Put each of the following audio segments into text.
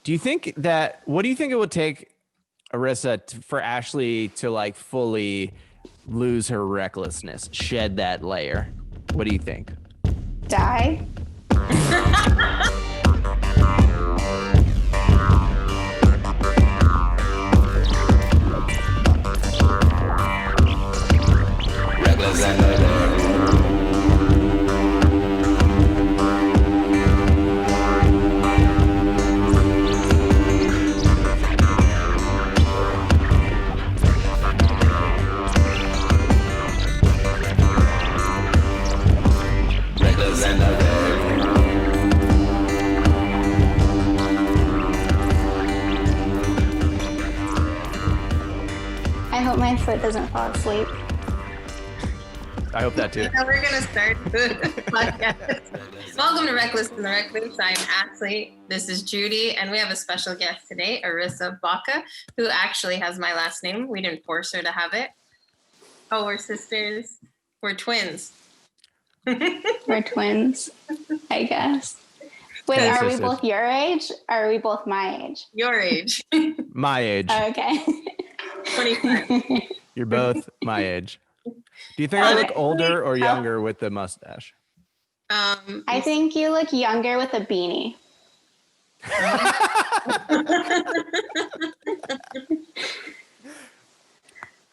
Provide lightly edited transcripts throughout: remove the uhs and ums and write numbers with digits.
Do you think what do you think it would take, Aryssa, for Ashley to like fully lose her recklessness, shed that layer? What do you think? Die. Reckless and the I hope my foot doesn't fall asleep. I hope that too. We're gonna start the podcast. Welcome to Reckless and the Recluse. I'm Ashley. This is Judy, and we have a special guest today, Aryssa Baca, who actually has my last name. We didn't force her to have it. Oh, we're sisters. We're twins. We're twins, I guess. Wait, Hey, are we sisters. both your age or are we both my age? Your age. My age. Okay. 25. You're both my age. Do you think I look older or younger with the mustache? I think you look younger with a beanie.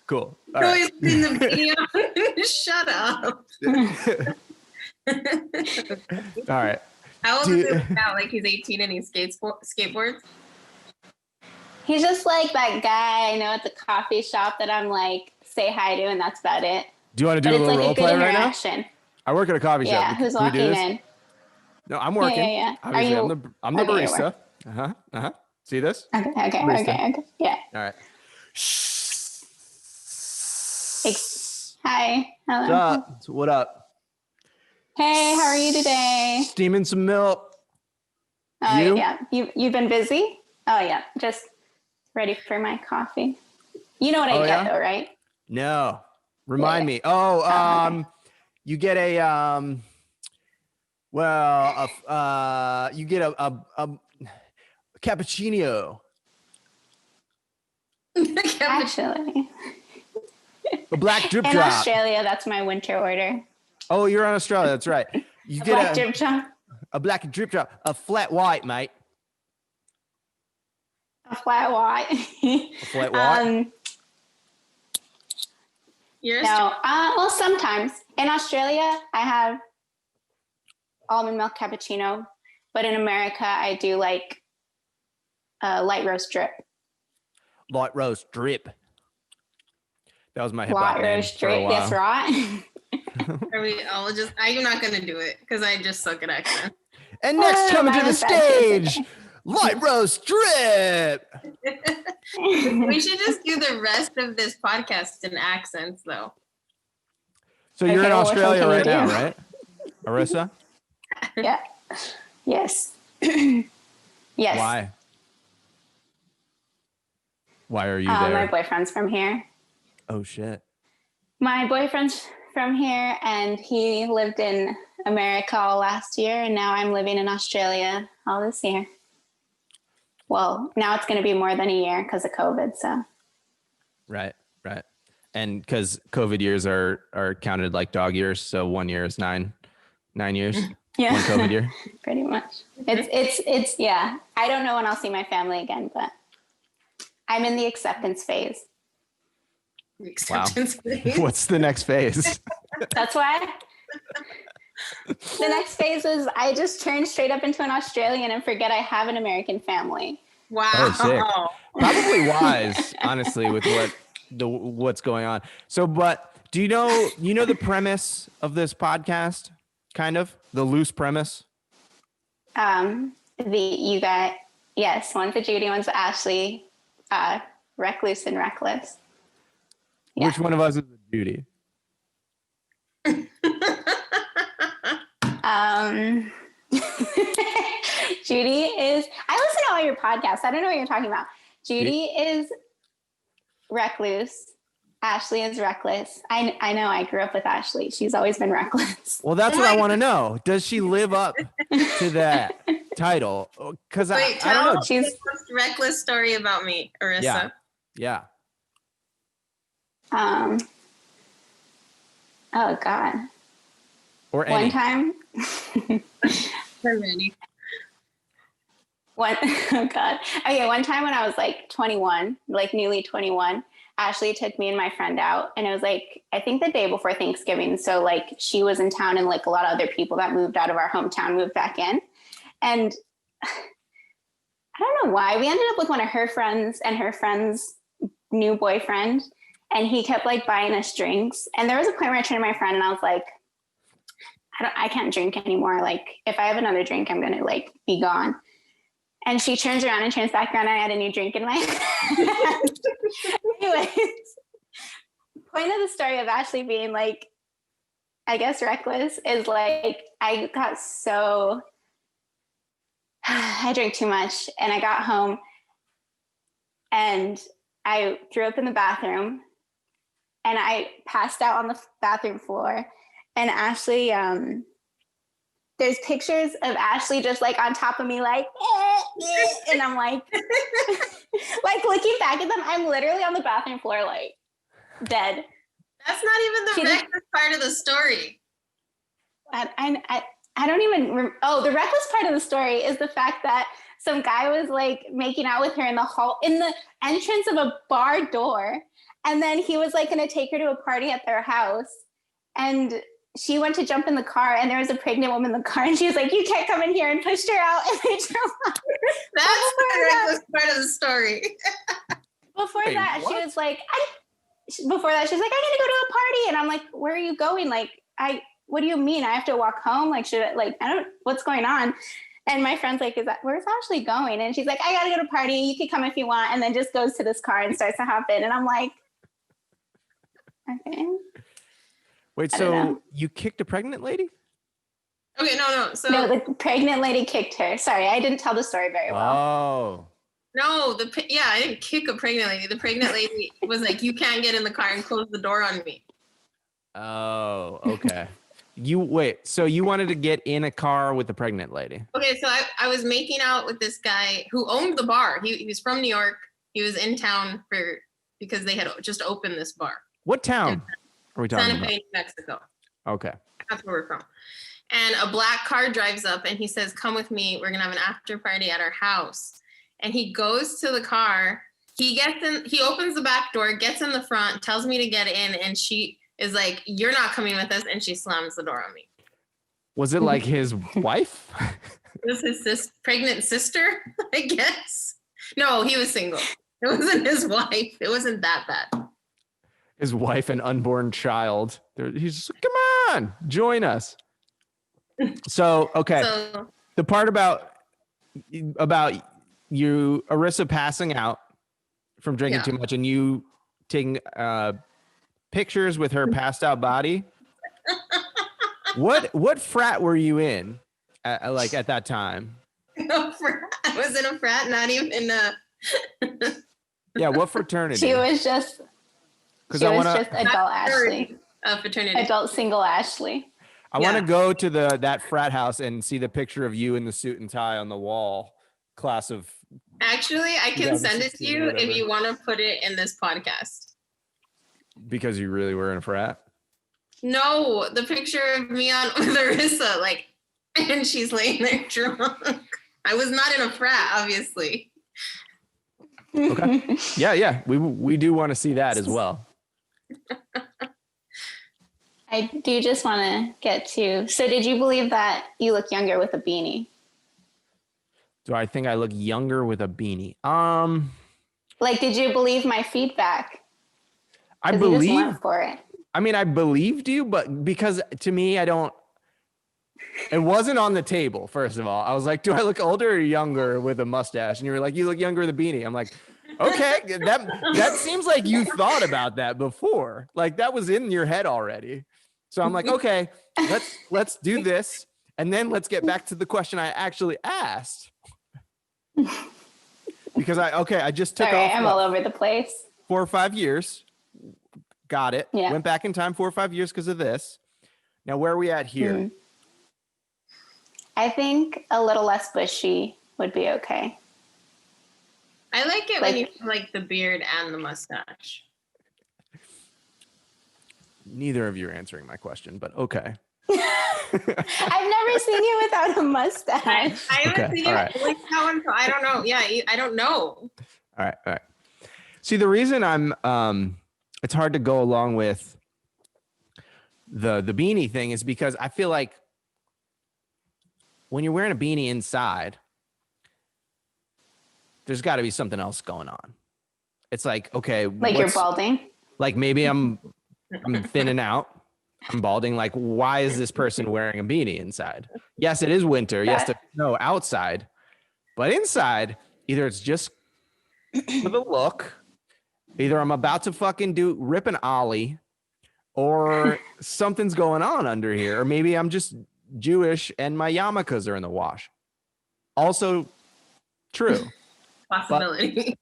Cool. All Who right. is in the video? Shut up. All right. How old is he now? Like he's 18 and he skateboards? He's just like that guy I know at the coffee shop that I'm like, say hi to, and that's about it. Do you want to do But a it's little like role a good play right now? interaction. I work at a coffee shop. Yeah, who's Can we do walking this? in? No, I'm working. Yeah. Obviously, Are you? I'm the Okay, barista. See this? Okay. Barista. Yeah. All right. Hi. Hello. What's up? So what up? Hey, how are you today? Steaming some milk. Oh, You? yeah. You've been busy? Oh, yeah. Just ready for my coffee. You know what I get, though, right? No. Remind me. Oh, okay. you get a you get a cappuccino, Actually, a black drip in drop. Australia, that's my winter order. Oh, you're on Australia. That's right. You Black get drip drop. a black drip drop, a flat white, mate. A flat white. A flat white. You're No. Well, sometimes in Australia, I have almond milk cappuccino, but in America, I do like light roast drip. Light roast drip. That was my hip hop Light name roast for a drip. while. That's right. Are we all just? I'm not gonna do it because I just suck at accents. And next coming to the Minus that, stage, light roast drip. We should just do the rest of this podcast in accents, though. So you're Okay, in well, which one Australia can we right now, do? right, Aryssa? Yeah. Yes. Yes. Why? Why are you My there? boyfriend's from here. Oh shit. My boyfriend's from here, and he lived in America all last year, and now I'm living in Australia all this year. Well, now it's going to be more than a year because of COVID. So Right. And because COVID years are counted like dog years, so 1 year is nine years. yeah, One COVID year. pretty much. It's yeah. I don't know when I'll see my family again, but I'm in the acceptance phase. Acceptance. What's the next phase? That's why. The next phase is I just turn straight up into an Australian and forget I have an American family. Wow. Oh, sick. Probably wise, honestly, with what's going on. So, but do you know the premise of this podcast? Kind of the loose premise. You got yes, one for Judy, one's for Ashley. Recluse and reckless. Yeah. Which one of us is the Judy? Judy is. I listen to all your podcasts. I don't know what you're talking about. Judy is recluse, Ashley is reckless. I know. I grew up with Ashley. She's always been reckless. Well, that's what I want to know. Does she live up to that title? Because I don't know. She's the most reckless story about me, Aryssa. Yeah. Oh God. Or any. One time. So many. Oh God. Okay. One time when I was like 21, like newly 21, Ashley took me and my friend out, and it was like, I think the day before Thanksgiving. So like she was in town, and like a lot of other people that moved out of our hometown moved back in. And I don't know why, we ended up with one of her friends and her friend's new boyfriend, and he kept like buying us drinks. And there was a point where I turned to my friend and I was like, I can't drink anymore. Like if I have another drink, I'm going to like be gone. And she turns around and turns back around, and I had a new drink in my hand. Anyways, point of the story of Ashley being like, I guess reckless is like, I drank too much, and I got home and I threw up in the bathroom, and I passed out on the bathroom floor. And Ashley, there's pictures of Ashley just like on top of me, like, and I'm like, like looking back at them, I'm literally on the bathroom floor, like dead. That's not even the reckless part of the story. I don't even, the reckless part of the story is the fact that some guy was like making out with her in the entrance of a bar door. And then he was like going to take her to a party at their house. And she went to jump in the car, and there was a pregnant woman in the car, and she was like, you can't come in here, and pushed her out, and they drove off. That's the reckless part of the story. Before that, she was like, I need to go to a party. And I'm like, where are you going? Like, what do you mean? I have to walk home? Like, what's going on? And my friend's like, where's Ashley going? And she's like, I gotta go to a party. You can come if you want. And then just goes to this car and starts to hop in. And I'm like, okay. Wait, so you kicked a pregnant lady? Okay, no. So no, the pregnant lady kicked her. Sorry, I didn't tell the story very well. Oh. No, I didn't kick a pregnant lady. The pregnant lady was like, you can't get in the car, and close the door on me. Oh, okay. So you wanted to get in a car with the pregnant lady? Okay, so I was making out with this guy who owned the bar. He was from New York. He was in town because they had just opened this bar. What town are we talking Santa about? Fe, New Mexico. Okay. That's where we're from. And a black car drives up, and he says, come with me. We're going to have an after party at our house. And he goes to the car. He gets in. He opens the back door, gets in the front, tells me to get in. And she is like, you're not coming with us. And she slams the door on me. Was it like his wife? It was his pregnant sister, I guess. No, he was single. It wasn't his wife. It wasn't that bad. His wife and unborn child. He's just like, come on, join us. So, okay. So, the part about you, Aryssa, passing out from drinking too much, and you taking pictures with her passed out body. What frat were you in at that time? no frat. I was in a frat, not even in a. Yeah, what fraternity? She was just adult Ashley. Fraternity. Adult single Ashley. I want to go to that frat house and see the picture of you in the suit and tie on the wall. Class of. Actually, I can send it to you if you want to put it in this podcast. Because you really were in a frat? No, the picture of me with Aryssa, and she's laying there drunk. I was not in a frat, obviously. Okay. Yeah. We do want to see that as well. I do just want to get to. So, did you believe that you look younger with a beanie? Do I think I look younger with a beanie? Did you believe my feedback? I believe. You just went for it. I mean, I believed you, but because to me, it wasn't on the table. First of all, I was like, do I look older or younger with a mustache? And you were like, you look younger with a beanie. I'm like, okay, that seems like you thought about that before. Like that was in your head already. So I'm like, okay, let's do this. And then let's get back to the question I actually asked. Because I just took off. I'm all over the place. 4 or 5 years Got it. Yeah. Went back in time 4 or 5 years because of this. Now, where are we at here? Mhm. I think a little less bushy would be okay. I like it Like- when you have like the beard and the mustache. Neither of you are answering my question, but okay. I've never seen you without a mustache. I haven't Okay, seen all you right. like that one, so I don't know. Yeah, I don't know. All right. See, the reason it's hard to go along with the beanie thing is because I feel like when you're wearing a beanie inside, there's got to be something else going on. It's like, okay, Like you're balding. like maybe I'm thinning out. I'm balding. Like, why is this person wearing a beanie inside? Yes, it is winter. Yes, there's snow outside, but inside, either it's just for the look, either I'm about to fucking rip an ollie, or something's going on under here, or maybe I'm just Jewish and my yarmulkes are in the wash. Also true. Possibility.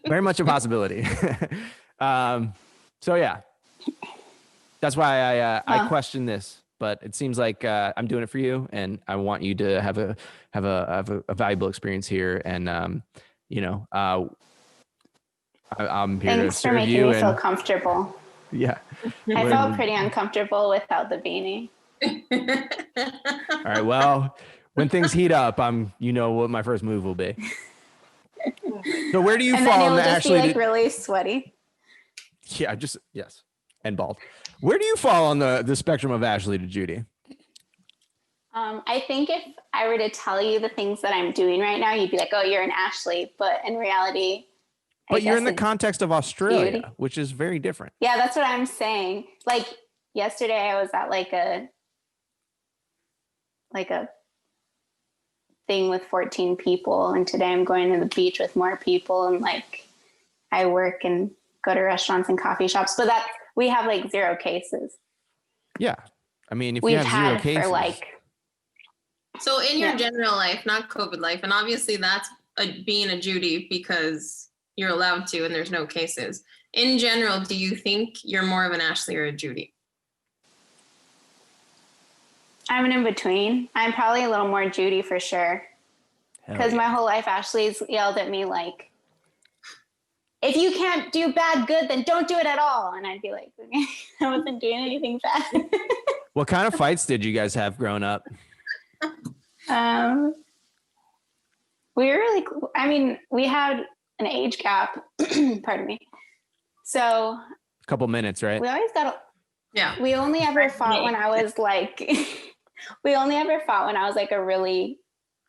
Very much a possibility. So yeah, that's why I question this, but it seems like I'm doing it for you, and I want you to have a valuable experience here. And I'm here Thanks to for serve making you. me feel And comfortable. yeah, I felt pretty uncomfortable without the beanie. all right. Well, when things heat up, you know what my first move will be. So where do you And then fall it on will the just be Ashley? like really sweaty. Yeah, yes, and bald. Where do you fall on the spectrum of Ashley to Judy? I think if I were to tell you the things that I'm doing right now, you'd be like, oh, you're an Ashley. But in reality, But you're in the it's context of Australia, Judy. which is very different. Yeah, that's what I'm saying. Like yesterday I was at like a thing with 14 people, and today I'm going to the beach with more people, and like I work and go to restaurants and coffee shops, but we have like 0 cases. Yeah. I mean, if you We've have 0 had cases. for like So in your general life, not COVID life, and obviously that's being a Judy because you're allowed to and there's no cases. In general, do you think you're more of an Ashley or a Judy? I'm an in-between. I'm probably a little more Judy for sure. Hell Because yeah. my whole life, Ashley's yelled at me like, if you can't do bad good, then don't do it at all. And I'd be like, okay, I wasn't doing anything bad. What kind of fights did you guys have growing up? We were really cool. I mean, we had an age gap. Pardon me. So A couple minutes, right? we always got, Yeah. we only ever fought when I was like, we only ever fought when I was like a really,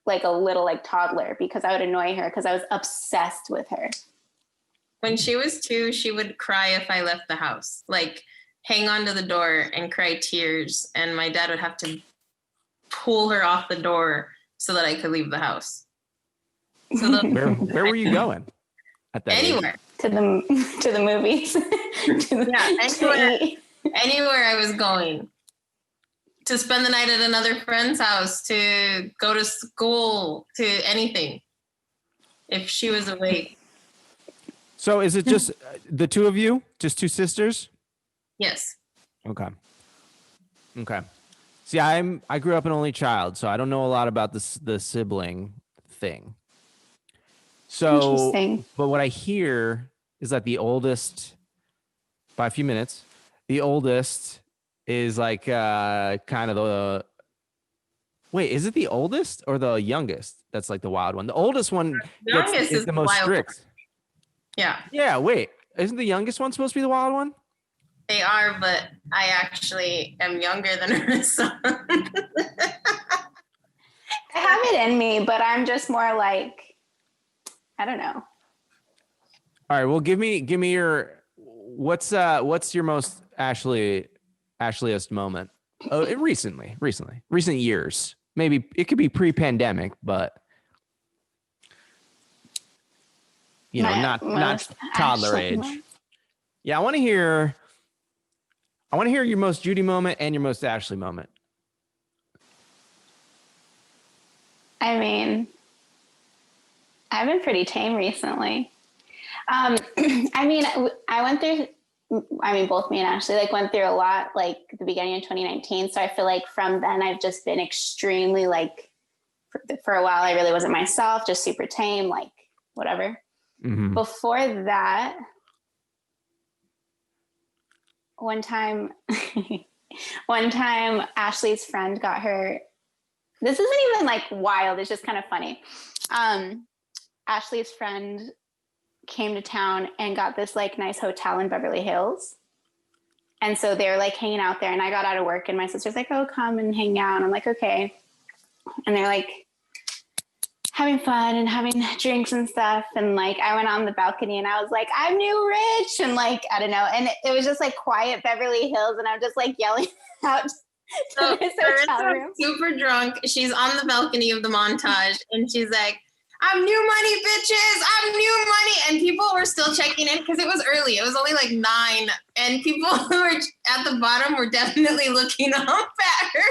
like a little like toddler, because I would annoy her because I was obsessed with her. When she was 2, she would cry if I left the house, like hang onto the door and cry tears. And my dad would have to pull her off the door so that I could leave the house. So Where were you going at that age? anywhere. To the movies. Anywhere I was going. To spend the night at another friend's house, to go to school, to anything. If she was awake. So is it just the 2 of you? Just 2 sisters? Yes. Okay. See, I grew up an only child, so I don't know a lot about the sibling thing. So, Interesting. but what I hear is that the oldest, by a few minutes, the oldest is like kind of the. Wait, is it the oldest or the youngest? That's like the wild one. The oldest one Youngest is the most wild strict. one. Yeah, Yeah. Wait, isn't the youngest one supposed to be the wild one? they are, but I actually am younger than Aryssa. I have it in me, but I'm just more like, I don't know. All right. Well, give me your what's your most Ashleyest moment? Oh, recent years. Maybe it could be pre-pandemic, but My not most toddler Ashley age. moment. Yeah, I want to hear your most Judy moment and your most Ashley moment. I mean, I've been pretty tame recently. I mean, I went through I mean, both me and Ashley like went through a lot like the beginning of 2019. So I feel like from then I've just been extremely like, for a while, I really wasn't myself, just super tame, like whatever. Mhm. Before that, one time Ashley's friend got her, this isn't even like wild, it's just kind of funny. Ashley's friend came to town and got this like nice hotel in Beverly Hills. And so they were like hanging out there, and I got out of work and my sister's like, oh, come and hang out. And I'm like, okay. And they're like having fun and having drinks and stuff. And like, I went on the balcony and I was like, I'm new rich. And like, I don't know. And it was just like quiet Beverly Hills. And I'm just like yelling out to this hotel room. Super drunk. She's on the balcony of the montage and she's like, I'm new money, bitches. I'm new money. And people were still checking in because it was early. It was only like 9. And people who were at the bottom were definitely looking up at her.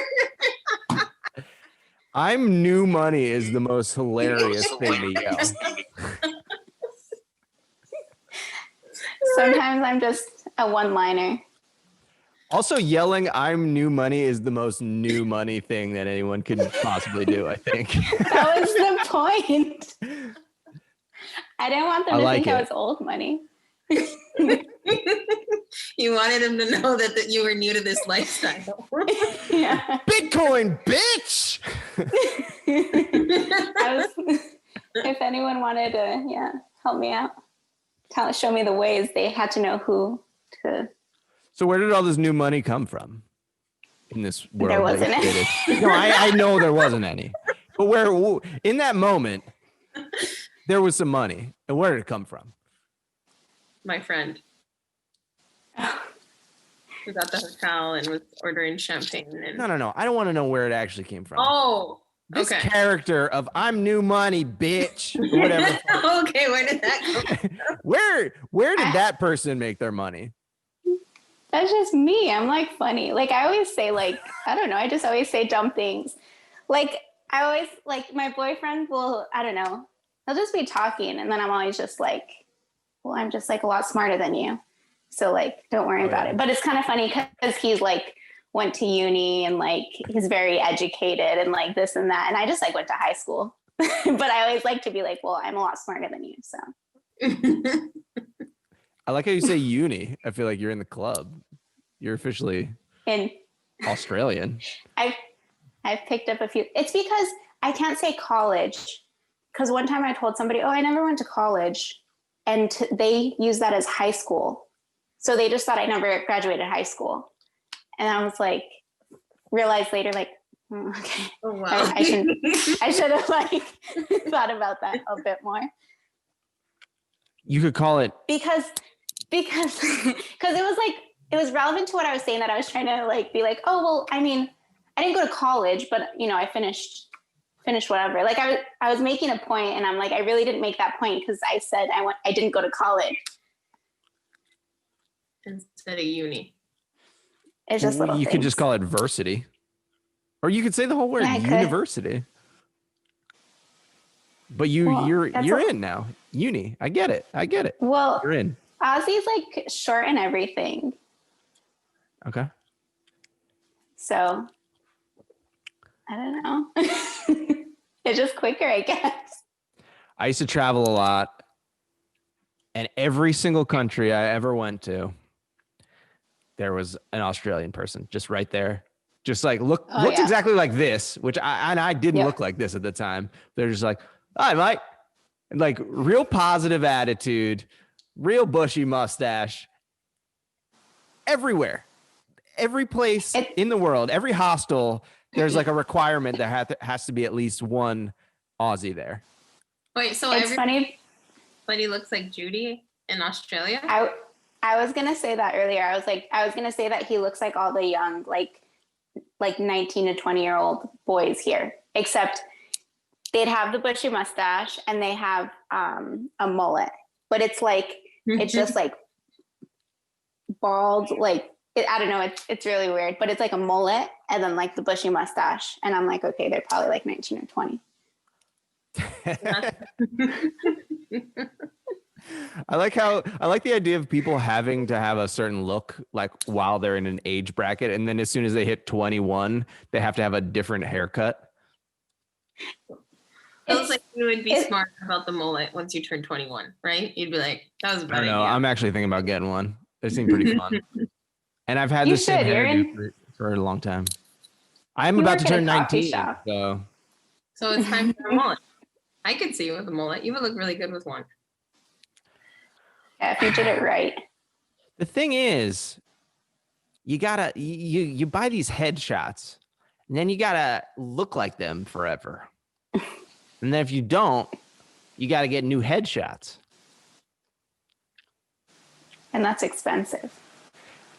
I'm new money is the most hilarious thing to yell. Sometimes I'm just a one-liner. Also, yelling "I'm new money" is the most new money thing that anyone could possibly do, I think. That was the point. I didn't want them to like think I it. was old money. You wanted him to know that you were new to this lifestyle. Yeah. Bitcoin, bitch! If anyone wanted to, help me out, show me the ways, they had to know who to. So where did all this new money come from in this world? There wasn't that you any. created? No, I know there wasn't any. But where in that moment, there was some money. And where did it come from? My friend. Who was at the hotel and was ordering champagne. And... No. I don't want to know where it actually came from. Oh, this okay. character of "I'm new money, bitch," or whatever. Okay, where did that come from? Where did that person make their money? That's just me. I'm like funny. Like I always say, like, I don't know. I just always say dumb things. Like I always, like my boyfriend will, I don't know. He'll just be talking. And then I'm always just like, well, I'm just like a lot smarter than you. So like, don't worry about it. But it's kind of funny because he's like went to uni and like, he's very educated and like this and that. And I just like went to high school, but I always like to be like, well, I'm a lot smarter than you. So. I like how you say uni. I feel like you're in the club. You're officially in Australian. I've picked up a few. It's because I can't say college. Because one time I told somebody, oh, I never went to college. And they use that as high school. So they just thought I never graduated high school. And I was like, realized later, like, okay. Oh, wow. I should have like thought about that a bit more. You could call it because it was like, it was relevant to what I was saying, that I was trying to like be like, oh, well, I mean, I didn't go to college, but you know, I finished whatever. Like I was making a point and I'm like, I really didn't make that point because I said I didn't go to college. Instead of uni. It's just little You things. could just call it versity. Or you could say the whole word, university. But you're in now. Uni. I get it. Well, you're in. Aussie's like short and everything. Okay. So I don't know. It's just quicker, I guess. I used to travel a lot. And every single country I ever went to, there was an Australian person just right there. Just like looked exactly like this, which I didn't look like this at the time. They're just like, hi, mate. And like real positive attitude, real bushy mustache. Everywhere. Every place in the world, every hostel, there's like a requirement that has to be at least one Aussie there. Wait, so it's funny. Everybody looks like Judy in Australia? I was gonna say that earlier. I was gonna say that he looks like all the young, like 19 to 20-year-old boys here, except they'd have the bushy mustache and they have a mullet, but it's like it's just like bald, like I don't know. It's really weird, but it's like a mullet and then like the bushy mustache, and I'm like, okay, they're probably like 19 or 20. I like the idea of people having to have a certain look like while they're in an age bracket, and then as soon as they hit 21, they have to have a different haircut. Feels like you would be smart about the mullet once you turn 21, right? You'd be like, that was a I bad don't know. idea. I'm actually thinking about getting one. They seem pretty fun. And I've had You this same should, hairdo for a long time. I'm You about to work at a turn coffee 19. shop. So So it's time for a mullet. I could see you with a mullet. You would look really good with one. Yeah, if you did it right. the thing is, you gotta you buy these headshots, and then you gotta look like them forever. And then if you don't, you gotta get new headshots. And that's expensive.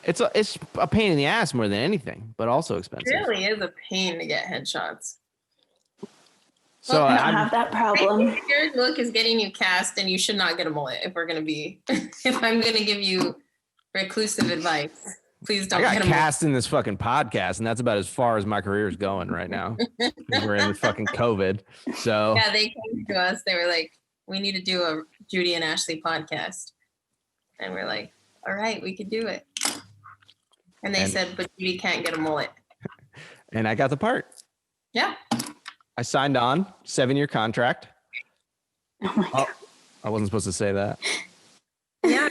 It's a pain in the ass more than anything, but also expensive. It really is a pain to get headshots. So I don't I'm, have that I problem. think your look is getting you cast, and you should not get a mullet if we're gonna be. If I'm gonna give you reclusive advice, please I don't got get a mullet. cast in this fucking podcast, and that's about as far as my career is going right now. We're in fucking COVID. So Yeah, they came to us. They were like, "We need to do a Judy and Ashley podcast," and we're like, "All right, we could do it." And they said, "But Judy can't get a mullet." and I got the part. Yeah. I signed on 7-year contract. Oh my God. I wasn't supposed to say that. Yeah.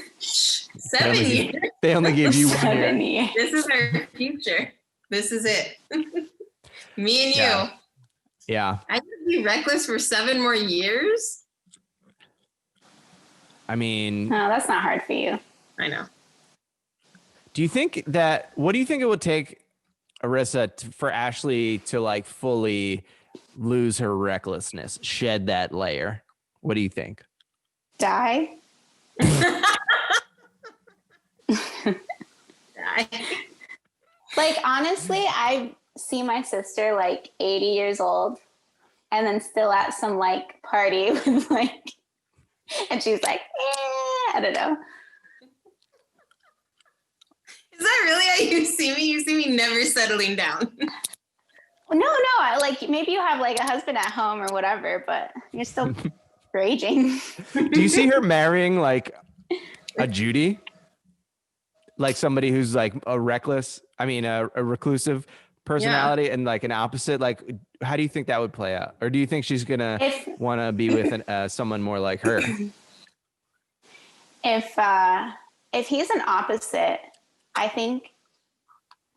They only 7 give- years. They only give you 1 year. 7 years. This is our future. This is it. Me and you. Yeah. Yeah. I could be reckless for 7 more years. I mean, No, that's not hard for you. I know. what do you think it would take, Aryssa, for Ashley to like fully lose her recklessness, shed that layer? What do you think? Die? Like, honestly, I see my sister like 80 years old and then still at some like party with like, and she's like, I don't know. Is that really how you see me? You see me never settling down. No, I, like maybe you have like a husband at home or whatever, but you're still raging. Do you see her marrying like a Judy? Like somebody who's like a reclusive personality and like an opposite? Like, how do you think that would play out? Or do you think she's gonna want to be with someone more like her? If he's an opposite, I think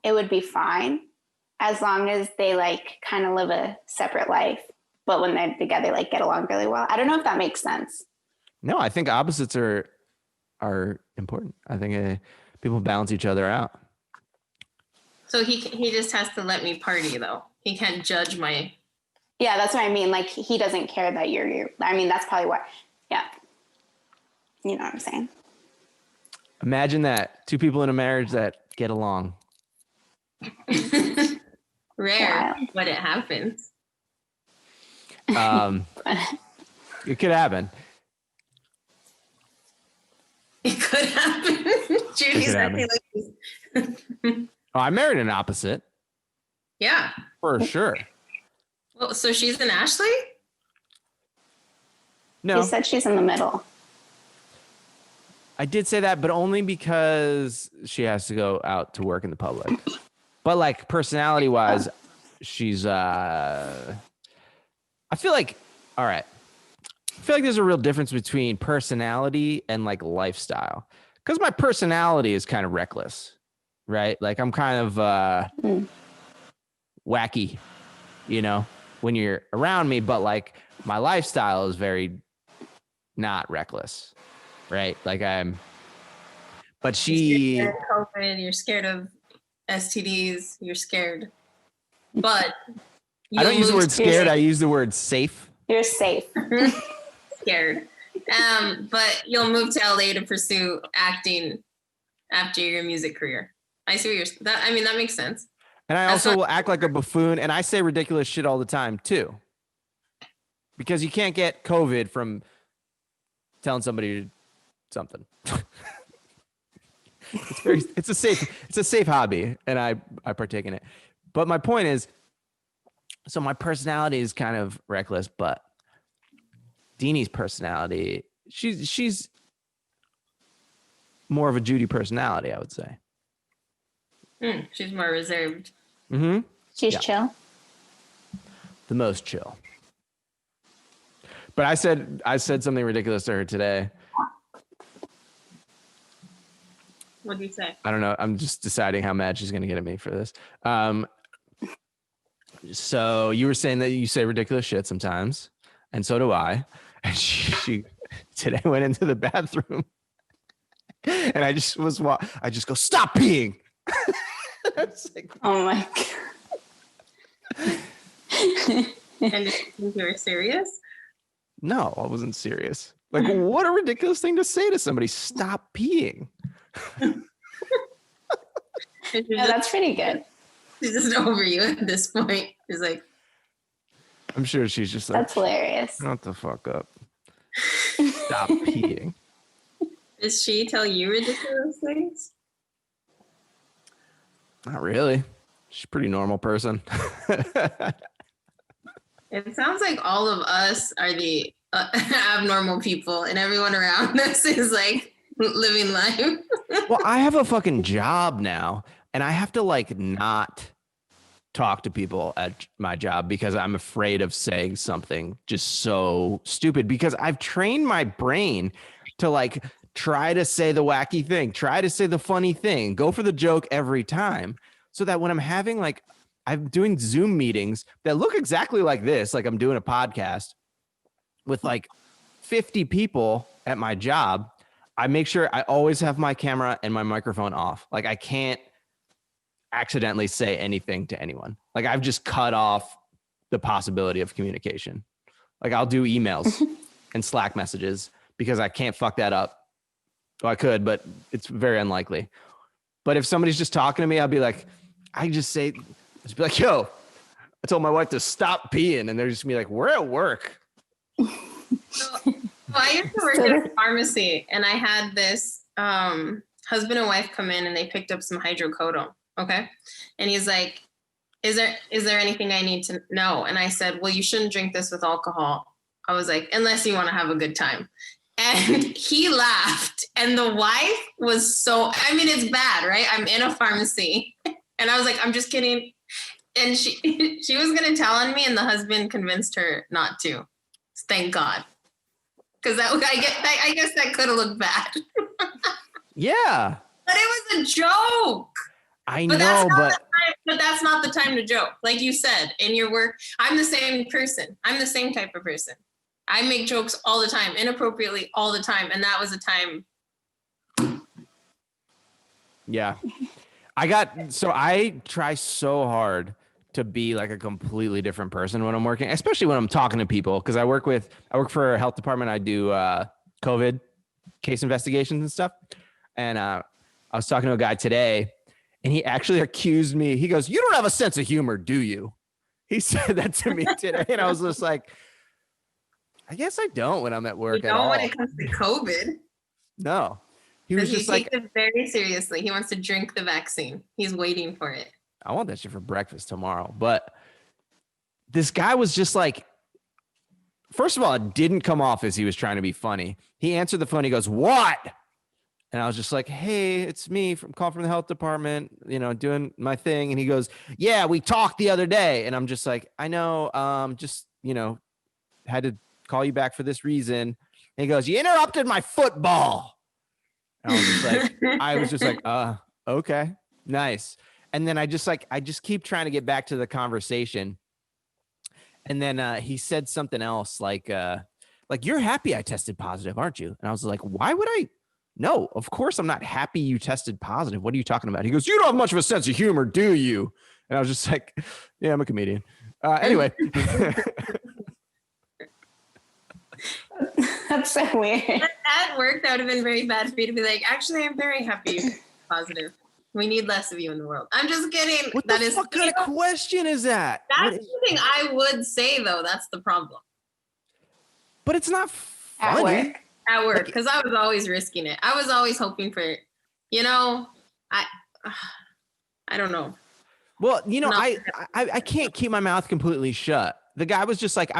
it would be fine as long as they like kind of live a separate life. But when they're together, like get along really well. I don't know if that makes sense. No, I think opposites are important. I think people balance each other out. So he just has to let me party though. He can't judge my. Yeah, that's what I mean. Like he doesn't care that you're I mean, that's probably what. Yeah. You know what I'm saying? Imagine that 2 people in a marriage that get along. Rare, but it happens. It could happen. It could happen. Judy's happen. acting like Oh, I married an opposite yeah. for sure. Well, so she's an Ashley? No, You said she's in the middle. I did say that, but only because she has to go out to work in the public. But like personality wise, she's I feel like, all right. I feel like there's a real difference between personality and like lifestyle. Because my personality is kind of reckless, right? Like I'm kind of wacky, you know, when you're around me, but like my lifestyle is very not reckless, right? Like but she. You're scared of COVID, you're scared of STDs, you're scared. But I don't use the word scared, I use the word safe. You're safe. Scared. But you'll move to LA to pursue acting after your music career. I see what that makes sense. And I also will act like a buffoon, and I say ridiculous shit all the time too. Because you can't get COVID from telling somebody something. It's a safe hobby, and I partake in it. But my point is, so my personality is kind of reckless, but Deanie's personality, she's more of a Judy personality, I would say. She's more reserved. Mm-hmm. She's chill. The most chill. But I said something ridiculous to her today. What do you say? I don't know. I'm just deciding how mad she's going to get at me for this. So you were saying that you say ridiculous shit sometimes, and so do I. And she today went into the bathroom, and I just go, stop peeing. Like, Oh my God. And did you think you were serious? no, I wasn't serious. Like, what a ridiculous thing to say to somebody. Stop peeing. Yeah, that's pretty good. She's just over you at this point. She's like, I'm sure she's just like, That's hilarious. shut the fuck up. Stop peeing. does she tell you ridiculous things? Not really. She's a pretty normal person. It sounds like all of us are the abnormal people, and everyone around us is like living life. Well, I have a fucking job now, and I have to like not talk to people at my job because I'm afraid of saying something just so stupid, because I've trained my brain to like try to say the wacky thing, try to say the funny thing, go for the joke every time, so that when I'm doing Zoom meetings that look exactly like this, like I'm doing a podcast with like 50 people at my job, I make sure I always have my camera and my microphone off. Like I can't accidentally say anything to anyone. Like I've just cut off the possibility of communication. Like I'll do emails and Slack messages because I can't fuck that up. Well, I could, but it's very unlikely. But if somebody's just talking to me, I'll be like, just be like, yo, I told my wife to stop peeing. And they're just be like, we're at work. So I used to work at a pharmacy, and I had this husband and wife come in, and they picked up some hydrocodone. Okay. And he's like, is there anything I need to know? And I said, well, you shouldn't drink this with alcohol. I was like, unless you want to have a good time. And he laughed. And the wife was it's bad, right? I'm in a pharmacy. And I was like, I'm just kidding. And she was going to tell on me, and the husband convinced her not to. Thank God. Because I guess that could have looked bad. Yeah. But it was a joke. I know, but that's not the time to joke. Like you said, in your work, I'm the same person. I'm the same type of person. I make jokes all the time, inappropriately all the time. And that was a time. Yeah. I try so hard to be like a completely different person when I'm working, especially when I'm talking to people. Cause I work for a health department. I do COVID case investigations and stuff. And I was talking to a guy today, and he actually accused me. He goes, "You don't have a sense of humor, do you?" He said that to me today. And I was just like, I guess I don't when I'm at work at all. When it comes to COVID. No. He was just like, takes it very seriously. He wants to drink the vaccine. He's waiting for it. I want that shit for breakfast tomorrow. But this guy was just like, first of all, it didn't come off as he was trying to be funny. He answered the phone. He goes, "What?" And I was just like, "Hey, it's me calling from the health department, doing my thing." And he goes, "Yeah, we talked the other day." And I'm just like, "I know, had to call you back for this reason." And he goes, "You interrupted my football." And I was just like, okay, nice. And then I just keep trying to get back to the conversation. And then he said something else like, "You're happy I tested positive, aren't you?" And I was like, "Why would I? No, of course I'm not happy you tested positive. What are you talking about?" He goes, "You don't have much of a sense of humor, do you?" And I was just like, "Yeah, I'm a comedian." Anyway. That's so weird. At work, that would have been very bad for you to be like, "Actually, I'm very happy you're positive. We need less of you in the world." I'm just kidding. What the fuck kind of question is that? That's something I would say, though. That's the problem. But it's not funny. At work. At work, because I was always risking it. I was always hoping for, I don't know. Well, I can't keep my mouth completely shut. The guy was just like,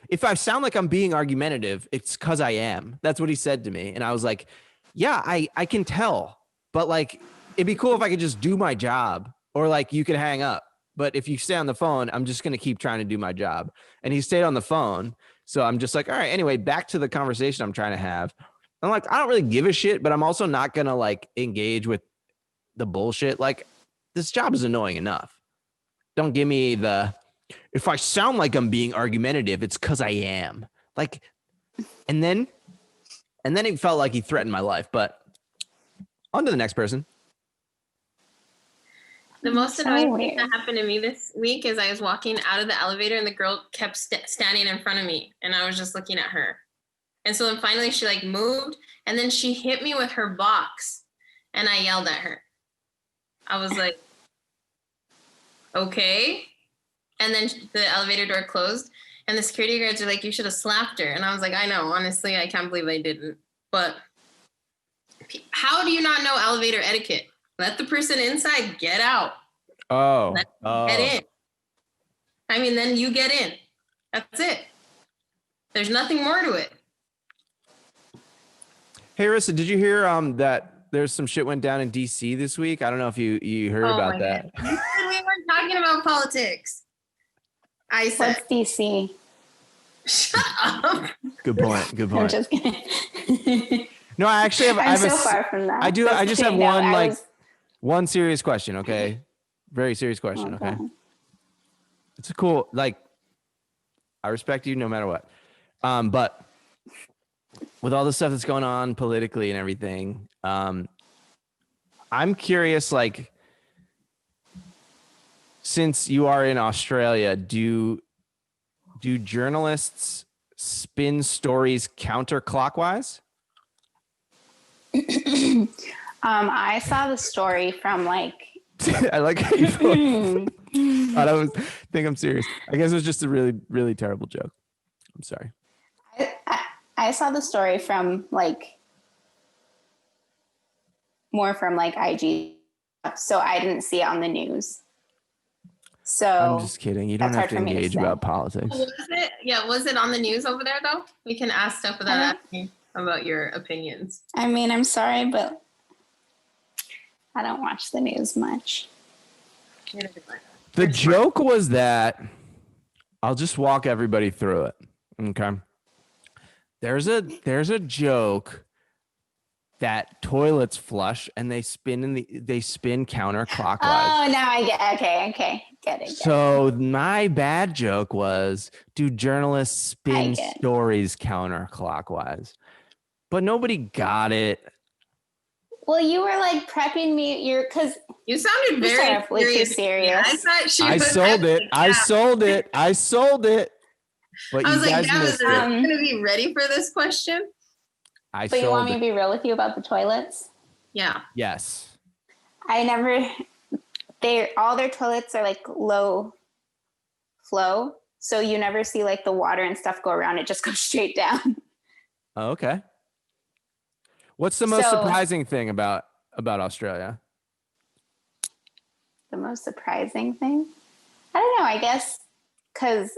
if I sound like I'm being argumentative, it's because I am. That's what he said to me. And I was like, yeah, I can tell, but like, it'd be cool if I could just do my job, or like you could hang up. But if you stay on the phone, I'm just going to keep trying to do my job. And he stayed on the phone. So I'm just like, all right, anyway, back to the conversation I'm trying to have. I'm like, I don't really give a shit, but I'm also not going to like engage with the bullshit. Like, this job is annoying enough. Don't give me the, if I sound like I'm being argumentative, it's because I am. Like, and then it felt like he threatened my life. But on to the next person. The most So annoying thing weird. that happened to me this week is I was walking out of the elevator and the girl kept standing in front of me, and I was just looking at her. And so then finally she like moved, and then she hit me with her box, and I yelled at her. I was like, okay. And then the elevator door closed, and the security guards are like, you should have slapped her. And I was like, I know, honestly, I can't believe I didn't. But how do you not know elevator etiquette? Let the person inside get out. Oh, Let them get in. I mean, then you get in. That's it. There's nothing more to it. Hey, Aryssa, did you hear that there's some shit went down in DC this week? I don't know if you heard about that. You said we weren't talking about politics. I said, What's DC? shut up. Good point. Good I'm point. just kidding. No, I actually have. I I'm have so far from that. I do. I just have No, one I like was- one serious question. Okay, very serious question. Okay, it's a cool. Like, I respect you no matter what. But with all the stuff that's going on politically and everything, I'm curious. Like, since you are in Australia, do journalists spin stories counterclockwise? I saw the story from like I like how you thought I think I'm serious. I guess it was just a really, really terrible joke. I'm sorry. I saw the story from like more from like IG, so I didn't see it on the news. So I'm just kidding. You don't that's have to hard for me to engage say. about politics. Was it? Yeah, was it on the news over there though? We can ask stuff without asking about your opinions. I mean, I'm sorry, but I don't watch the news much. The joke was that I'll just walk everybody through it. Okay. There's a joke that toilets flush and they spin counterclockwise. Oh, now I get. Okay, get it. So my bad joke was, do journalists spin get it. stories counterclockwise? But nobody got it. Well, you were like prepping me. Because You sounded You very started way too serious. I thought she I was sold it. I yeah. sold it. But I you was like, guys yeah, is missed it. going to be ready for this question? I But you want sold me to it. be real with you about the toilets? Yeah. Yes. I never. All their toilets are like low flow, so you never see like the water and stuff go around. It just goes straight down. Oh, okay. What's the most So- surprising thing about Australia? The most surprising thing? I don't know. I guess because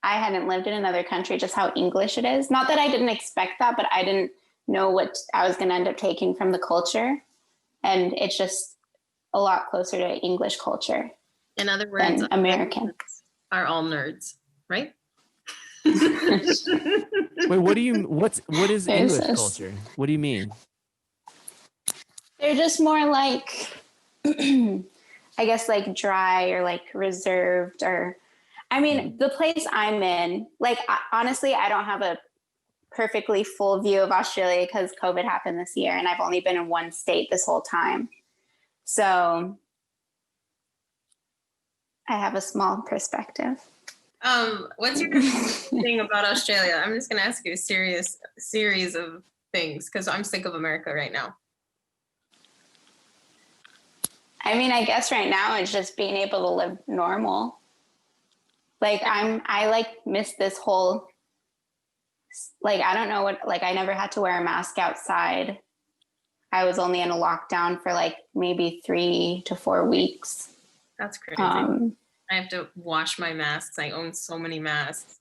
I hadn't lived in another country, just how English it is. Not that I didn't expect that, but I didn't know what I was going to end up taking from the culture. And it's just a lot closer to English culture In other words, than American. are all nerds, right? Wait, what is There's English this- culture? What do you mean? They're just more like, I guess, like dry or like reserved or, I mean, the place I'm in, like, honestly, I don't have a perfectly full view of Australia because COVID happened this year and I've only been in one state this whole time. So I have a small perspective. What's your thing about Australia? I'm just going to ask you a series of things because I'm sick of America right now. I mean, I guess right now it's just being able to live normal. Like I like miss this whole, like, I don't know what, like I never had to wear a mask outside. I was only in a lockdown for like maybe 3 to 4 weeks. That's crazy. I have to wash my masks. I own so many masks.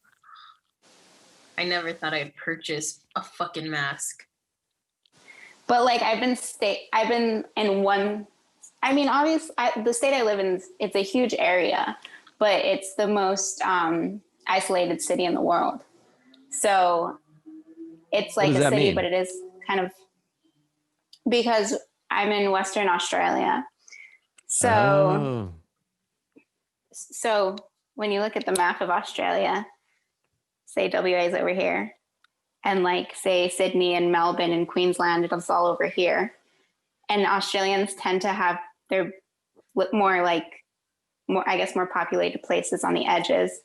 I never thought I'd purchase a fucking mask. But like I've been in one. I mean, obviously, the state I live in, it's a huge area, but it's the most isolated city in the world. So it's like a city, but it is kind of because I'm in Western Australia. So, so when you look at the map of Australia, say WA is over here, and like say Sydney and Melbourne and Queensland, it's all over here. And Australians tend to have their more populated places on the edges.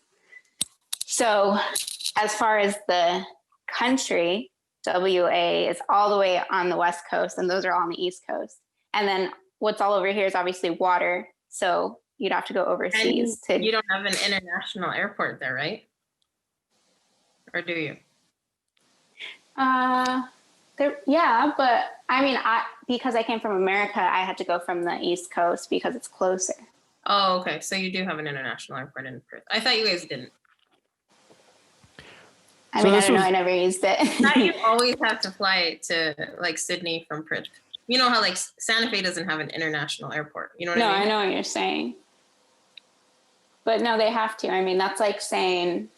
So as far as the country, WA is all the way on the West Coast, and those are all on the East Coast. And then what's all over here is obviously water. So you'd have to go overseas. You don't have an international airport there, right? Or do you? Yeah, but I mean, because I came from America, I had to go from the East Coast because it's closer. Oh, okay. So you do have an international airport in Perth. I thought you guys didn't. I mean, I don't know. I never used it. Now you always have to fly to like Sydney from Perth. You know how like Santa Fe doesn't have an international airport. You know what I mean? No, I know what you're saying. But no, they have to. I mean, that's like saying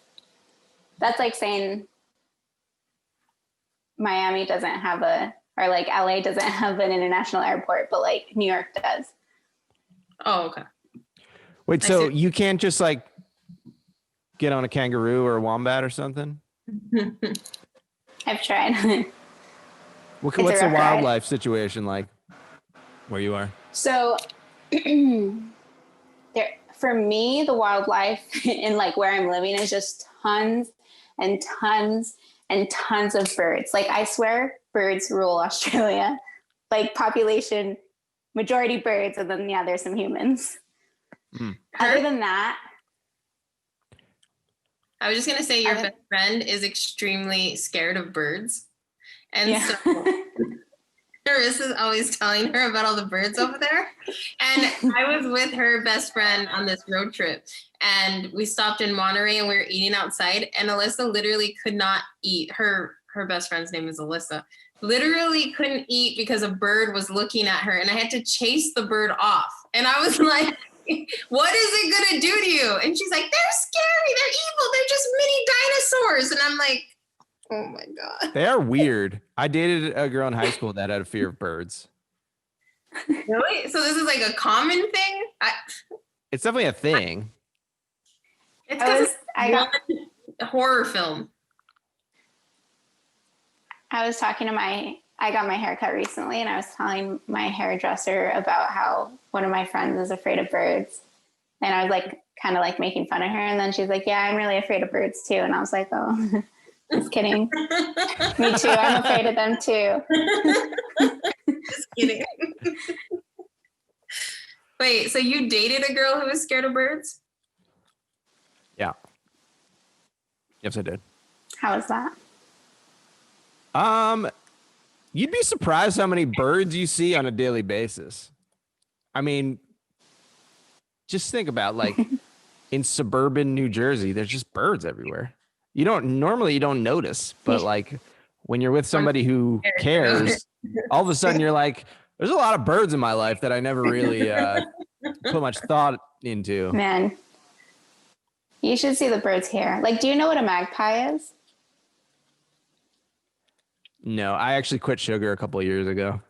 Miami doesn't have or like LA doesn't have an international airport, but like New York does. Oh, okay. Wait, so you can't just like get on a kangaroo or a wombat or something? I've tried. What's the wildlife situation like where you are? So for me, the wildlife in like where I'm living is just tons and tons and tons of birds. Like I swear birds rule Australia. Like population, majority birds, and then there's some humans. Other than that, I was just gonna say your best friend is extremely scared of birds. And so Aryssa's always telling her about all the birds over there. And I was with her best friend on this road trip, and we stopped in Monterey and we were eating outside, and Alyssa literally could not eat. Her best friend's name is Alyssa. Literally couldn't eat because a bird was looking at her, and I had to chase the bird off. And I was like, what is it gonna do to you? And she's like, they're scary, they're evil, they're just mini dinosaurs. And I'm like, oh my God. They are weird. I dated a girl in high school that had a fear of birds. Really? So this is like a common thing? It's definitely a thing. It's because I got a horror film. I was talking to I got my hair cut recently, and I was telling my hairdresser about how one of my friends is afraid of birds. And I was like, kind of like making fun of her. And then she's like, yeah, I'm really afraid of birds too. And I was like, oh, just kidding. Me too. I'm afraid of them too. Just kidding. Wait, so you dated a girl who was scared of birds? Yeah. Yes, I did. How was that? You'd be surprised how many birds you see on a daily basis. I mean, just think about like in suburban New Jersey, there's just birds everywhere. You don't notice, but like when you're with somebody who cares, all of a sudden you're like, there's a lot of birds in my life that I never really put much thought into. Man, you should see the birds here. Like, do you know what a magpie is? No, I actually quit sugar a couple of years ago.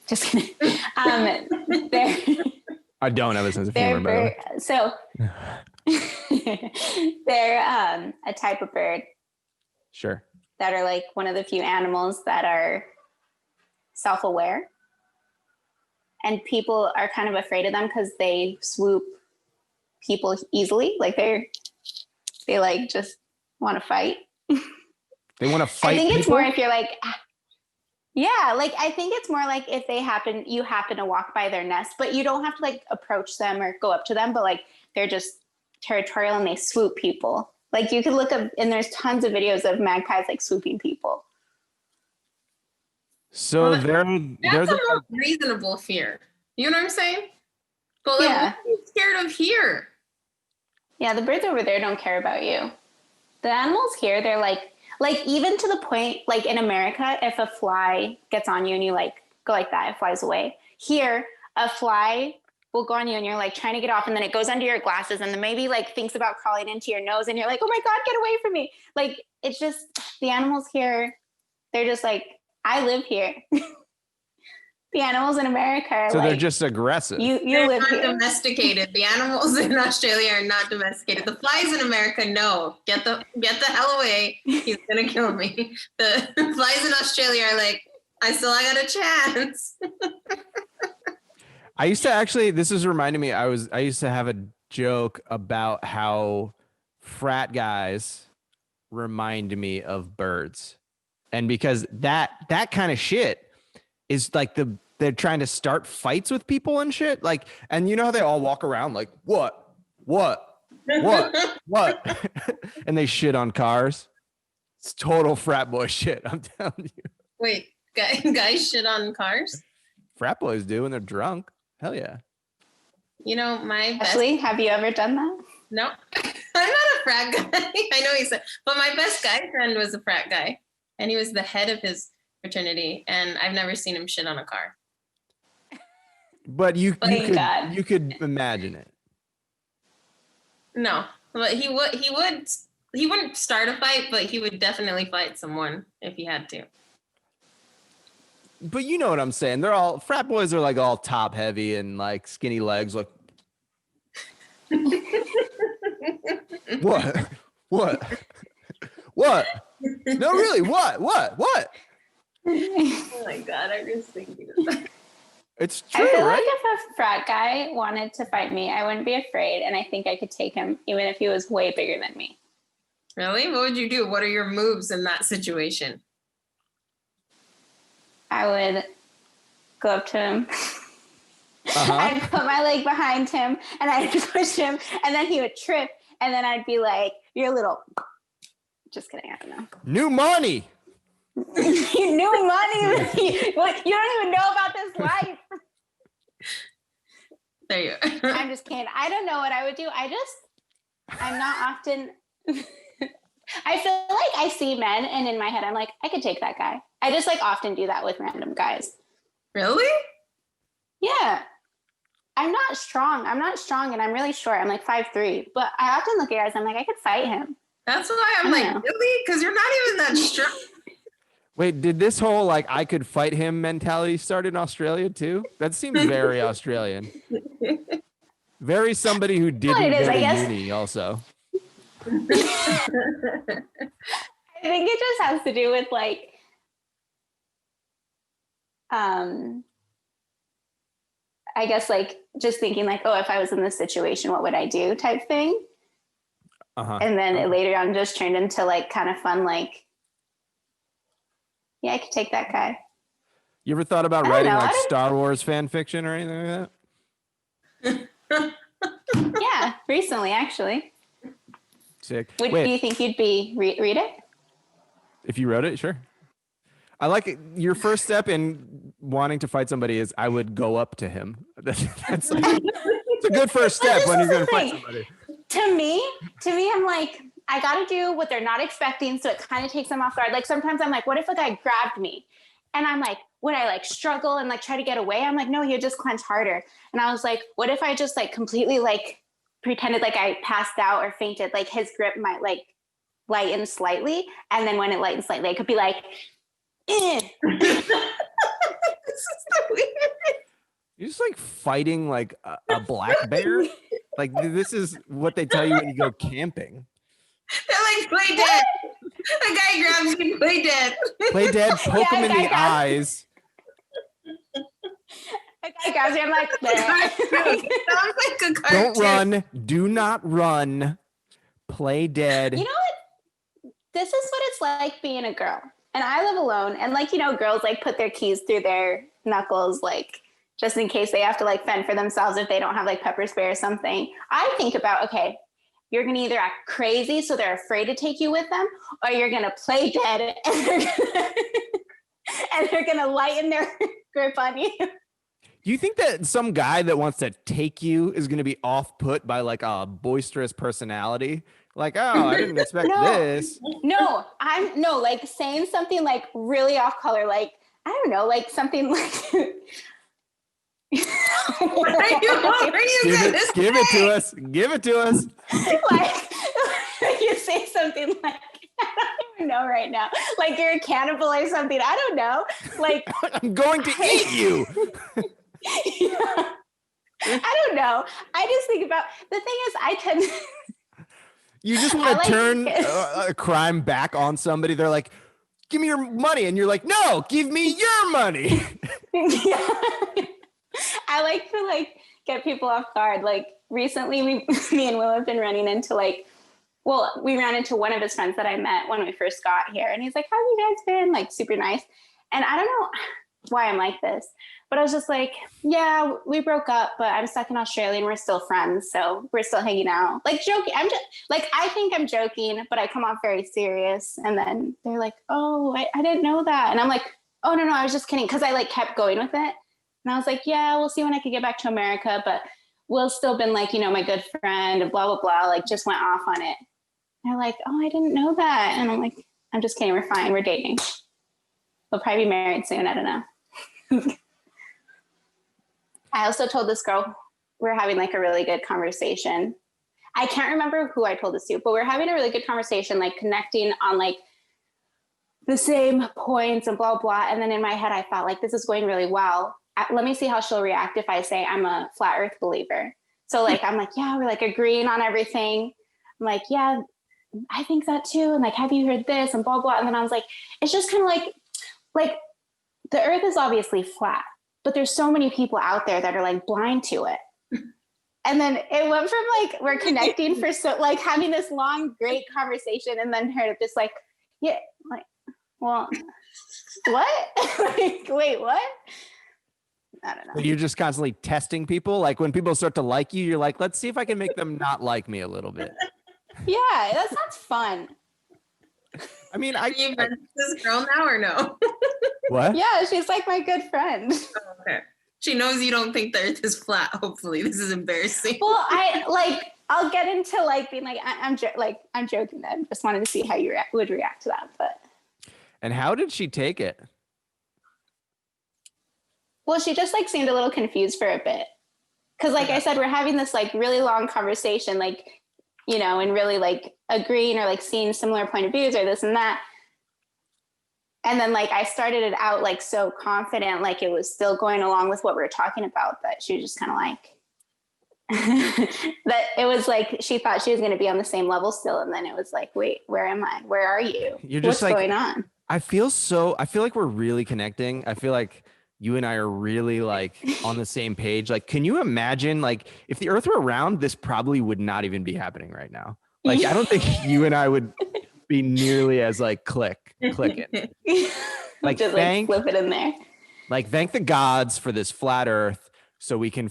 Just kidding. I don't have a sense of humor, by the way. So they're a type of bird. Sure. That are like one of the few animals that are self-aware. And people are kind of afraid of them because they swoop people easily. Like they like just want to fight. They want to fight. I think people? It's more if you're like, yeah, like I think it's more like if you happen to walk by their nest, but you don't have to like approach them or go up to them, but like they're just territorial and they swoop people. Like you can look up and there's tons of videos of magpies like swooping people. So that's a more reasonable fear. You know what I'm saying? But like, what are you scared of here? Yeah, the birds over there don't care about you. The animals here, they're like, Like even to the point, like in America, if a fly gets on you and you like go like that, it flies away. Here, a fly will go on you and you're like trying to get off, and then it goes under your glasses and then maybe like thinks about crawling into your nose, and you're like, oh my God, get away from me. Like it's just the animals here, they're just like, I live here. The animals in America are So like, they're just aggressive. you They're live not here. domesticated. The animals in Australia are not domesticated. The flies in America, no. Get the hell away. He's gonna kill me. The flies in Australia are like, I got a chance. I used to actually, this is reminding me, I used to have a joke about how frat guys remind me of birds. And because that kind of shit is like they're trying to start fights with people and shit. Like, and you know how they all walk around like, what? And they shit on cars. It's total frat boy shit, I'm telling you. Wait, guys shit on cars? Frat boys do when they're drunk. Hell yeah. You know, my best... Ashley, have you ever done that? No, I'm not a frat guy. I know he said, but my best guy friend was a frat guy, and he was the head of his fraternity, and I've never seen him shit on a car. But you God. could imagine it. No, but he wouldn't start a fight, but he would definitely fight someone if he had to. But you know what I'm saying? They're all frat boys are like all top heavy and like skinny legs. Like what? No, really? What? Oh my God, I'm just thinking of that. It's true, I feel right? like if a frat guy wanted to fight me, I wouldn't be afraid, and I think I could take him even if he was way bigger than me. Really? What would you do? What are your moves in that situation? I would go up to him. Uh-huh. I'd put my leg behind him and I'd push him, and then he would trip, and then I'd be like, you're a little... Just kidding, I don't know. New money. New money? What? You don't even know about this life. There you are. I'm just kidding. I don't know what I would do. I'm not often... I feel like I see men, and in my head, I'm like, I could take that guy. I just like often do that with random guys. Really? Yeah. I'm not strong, and I'm really short. I'm like 5'3", but I often look at guys, I'm like, I could fight him. That's why I'm like, know. really? Because you're not even that strong. Wait, did this whole like I could fight him mentality start in Australia too? That seems very Australian. Very somebody who didn't it is, go I to guess. uni also. I think it just has to do with like, I guess like just thinking like, oh, if I was in this situation, what would I do type thing. Uh-huh. And then it later on just turned into like kind of fun, like, yeah, I could take that guy. You ever thought about I don't writing know, like I don't- Star Wars fan fiction or anything like that? Yeah, recently actually. Sick. Do Wait, you think you'd be read it? if you wrote it, sure. I like it. Your first step in wanting to fight somebody is I would go up to him. That's like, it's a good first But step this when is you're going the to fight thing. somebody. To me, I'm like, I got to do what they're not expecting. So it kind of takes them off guard. Like sometimes I'm like, what if a guy grabbed me? And I'm like, would I like struggle and like try to get away? I'm like, no, you just clench harder. And I was like, what if I just like completely like pretended like I passed out or fainted? Like his grip might like lighten slightly. And then when it lightens slightly, I could be like, eh. This is so weird. You're just like fighting like a black bear. Like this is what they tell you when you go camping. They're like, play dead. A guy grabs you, play dead. Play dead, poke Yeah, him in guy the grabs- eyes. A guy grabs me, I'm like, Sounds like a cartoon. Don't run. Do not run. Play dead. you know what? This is what it's like being a girl. And I live alone. And like, you know, girls like put their keys through their knuckles, like just in case they have to like fend for themselves if they don't have like pepper spray or something. I think about, okay, you're going to either act crazy so they're afraid to take you with them, or you're going to play dead and they're going to lighten their grip on you. Do you think that some guy that wants to take you is going to be off put by like a boisterous personality? Like, oh, I didn't expect No. this. No, like saying something like really off color, like, I don't know, like something like What are you gonna Give it to us. Give it to us. like you say something like, I don't even know right now, like you're a cannibal or something. I don't know. Like I'm going to eat you. Yeah. I don't know. I just think about the thing is I tend You just I want to like- turn a crime back on somebody. They're like, give me your money. And you're like, no, give me your money. Yeah. I like to like get people off guard. Like recently me and Will have been running into we ran into one of his friends that I met when we first got here. And he's like, how have you guys been? Like super nice. And I don't know why I'm like this, but I was just like, yeah, we broke up, but I'm stuck in Australia and we're still friends. So we're still hanging out. Like joking. I'm just like, I think I'm joking, but I come off very serious. And then they're like, oh, I didn't know that. And I'm like, oh, no, I was just kidding. Cause I like kept going with it. And I was like, yeah, we'll see when I can get back to America, but Will's still been like, my good friend and blah, blah, blah, like just went off on it. And they're like, oh, I didn't know that. And I'm like, I'm just kidding. We're fine. We're dating. We'll probably be married soon. I don't know. I also told this girl we're having like a really good conversation. I can't remember who I told this to, but we're having a really good conversation, like connecting on like the same points and blah, blah. And then in my head, I thought like, this is going really well. Let me see how she'll react if I say I'm a flat earth believer. So like, I'm like, yeah, we're like agreeing on everything. I'm like, yeah, I think that too. And like, have you heard this and blah, blah. And then I was like, it's just kind of like the earth is obviously flat, but there's so many people out there that are like blind to it. And then it went from like, we're connecting for so like having this long, great conversation. And then her just like, yeah, like, well, what? Like, wait, what? I don't know. You're just constantly testing people. Like when people start to like you, you're like, let's see if I can make them not like me a little bit. Yeah, that sounds fun. I mean, Are you friends with this girl now or no? What? Yeah, she's like my good friend. Oh, okay. She knows you don't think the earth is flat. Hopefully, this is embarrassing. Well, I'll get into like being like I'm joking. Then just wanted to see how you would react to that. But And how did she take it? well, she just like seemed a little confused for a bit, because like I said, we're having this like really long conversation, like and really like agreeing or like seeing similar point of views or this and that. And then like I started it out like so confident, like it was still going along with what we were talking about, that she was just kind of like that it was like she thought she was going to be on the same level still. And then it was like, wait, where am I? Where are you? You're just What's like, going on? I feel like we're really connecting. I feel like you and I are really like on the same page. Like, can you imagine like if the earth were round, this probably would not even be happening right now. Like, I don't think you and I would be nearly as like clicking. Like, just like flip it in there. Like, thank the gods for this flat earth so we can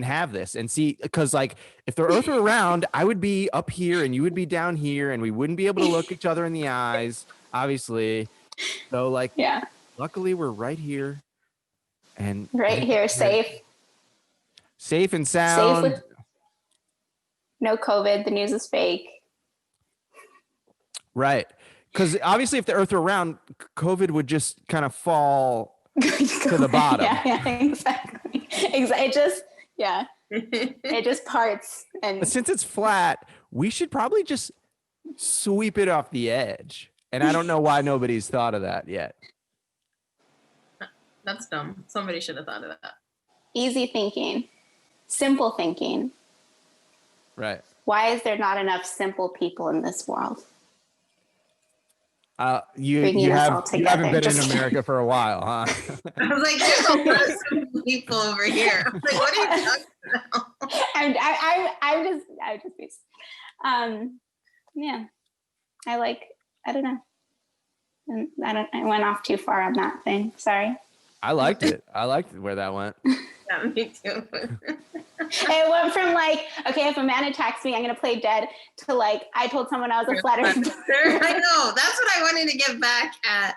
have this and see, because like if the earth were round, I would be up here and you would be down here and we wouldn't be able to look each other in the eyes, obviously. So like, yeah, luckily we're right here and right here, safe and sound. with no COVID. The news is fake. Right. Because obviously if the earth were round, COVID would just kind of fall to the bottom. Yeah, exactly. It just, yeah, it just parts. And But since it's flat, we should probably just sweep it off the edge. And I don't know why nobody's thought of that yet. That's dumb. Somebody should have thought of that. easy thinking, simple thinking. Right. Why is there not enough simple people in this world? You Bringing us all haven't together. been in Just America for a while, huh? I was like, there's a lot of simple people over here. I was like, what are you talking about? I'm just be, yeah. I don't know. And I went off too far on that thing. Sorry. I liked it. I liked where that went. Yeah, me too. It went from like, okay, if a man attacks me, I'm gonna play dead, to like, I told someone I was a flat earth. I know. That's what I wanted to get back at.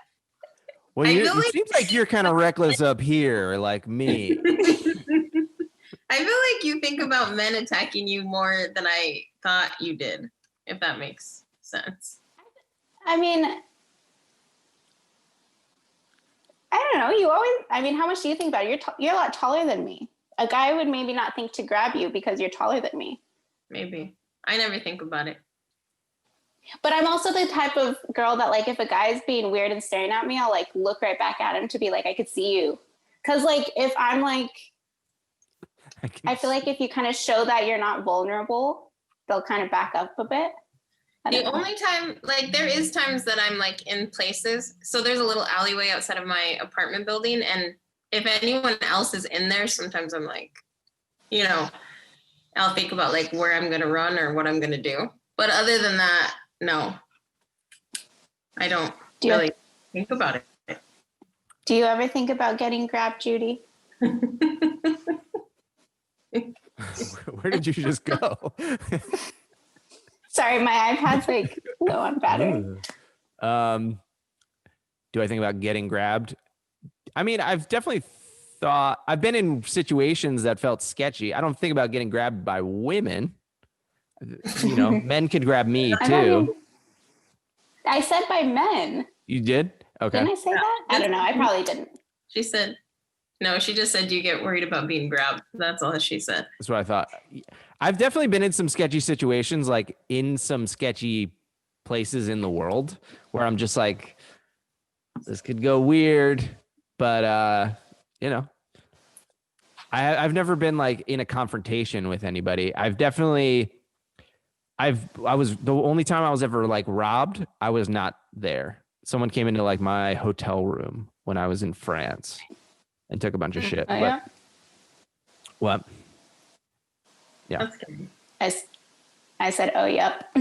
Well, I it feel like- seems like you're kind of reckless up here, like me. I feel like you think about men attacking you more than I thought you did. if that makes sense. I mean, I don't know. How much do you think about it? You're a lot taller than me. A guy would maybe not think to grab you because you're taller than me. Maybe. I never think about it. But I'm also the type of girl that, like, if a guy's being weird and staring at me, I'll, like, look right back at him to be like, I could see you. Because, like, if I'm, like, I feel like if you kind of show that you're not vulnerable, they'll kind of back up a bit. The only time, like, there is times that I'm, like, in places. So there's a little alleyway outside of my apartment building. And if anyone else is in there, sometimes I'm like, you know, I'll think about, like, where I'm going to run or what I'm going to do. But other than that, no, I don't really think about it. Do you ever think about getting grabbed, Judy? Where did you just go? Sorry, my iPad's like low on battery. Do I think about getting grabbed? I mean, I've definitely thought, I've been in situations that felt sketchy. I don't think about getting grabbed by women. You know, men could grab me too. I said by men. You did? Okay. Didn't I say that? I don't know. I probably didn't. She said, no, she just said, do you get worried about being grabbed? That's all she said. That's what I thought. I've definitely been in some sketchy situations, like in some sketchy places in the world where I'm just like, this could go weird, but you know, I've never been like in a confrontation with anybody. I was the only time I was ever like robbed. I was not there. Someone came into like my hotel room when I was in France and took a bunch of shit. Oh, yeah? What? Yeah. That's good. I said, oh, yep.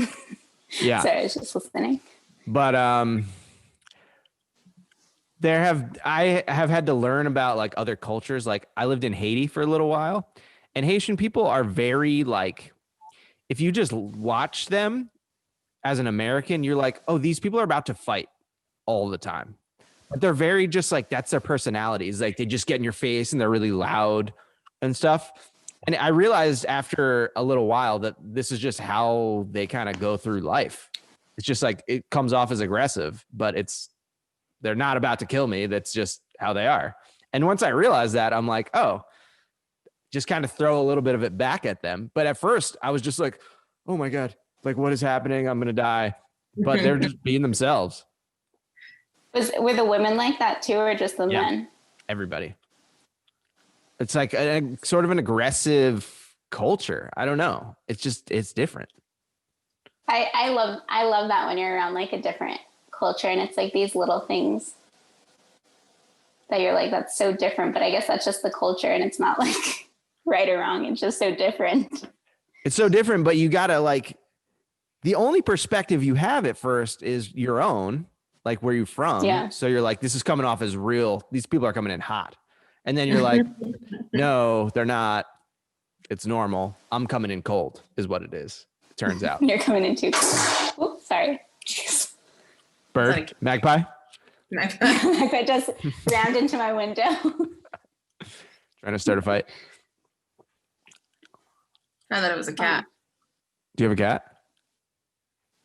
Yeah. Sorry, I was just listening. But I have had to learn about like other cultures. Like I lived in Haiti for a little while, and Haitian people are very like, if you just watch them as an American, you're like, oh, these people are about to fight all the time. But they're very just like, that's their personalities. Like they just get in your face and they're really loud and stuff. And I realized after a little while that this is just how they kind of go through life. It's just like, it comes off as aggressive, but they're not about to kill me. That's just how they are. And once I realized that, I'm like, oh, just kind of throw a little bit of it back at them. But at first I was just like, oh my God, like what is happening? I'm going to die. But they're just being themselves. Were the women like that too, or just the men? Everybody. It's like a sort of an aggressive culture. I don't know. It's different. I love that when you're around like a different culture and it's like these little things that you're like, that's so different. But I guess that's just the culture and it's not like right or wrong. It's just so different. It's so different, but you gotta like, the only perspective you have at first is your own, like where you're from. Yeah. So you're like, this is coming off as real. These people are coming in hot. And then you're like, no, they're not. It's normal. I'm coming in cold is what it is. It turns out. You're coming in too cold. Oops, sorry. Jeez. Bird, magpie. Magpie just rammed into my window. Trying to start a fight. I thought it was a cat. Do you have a cat?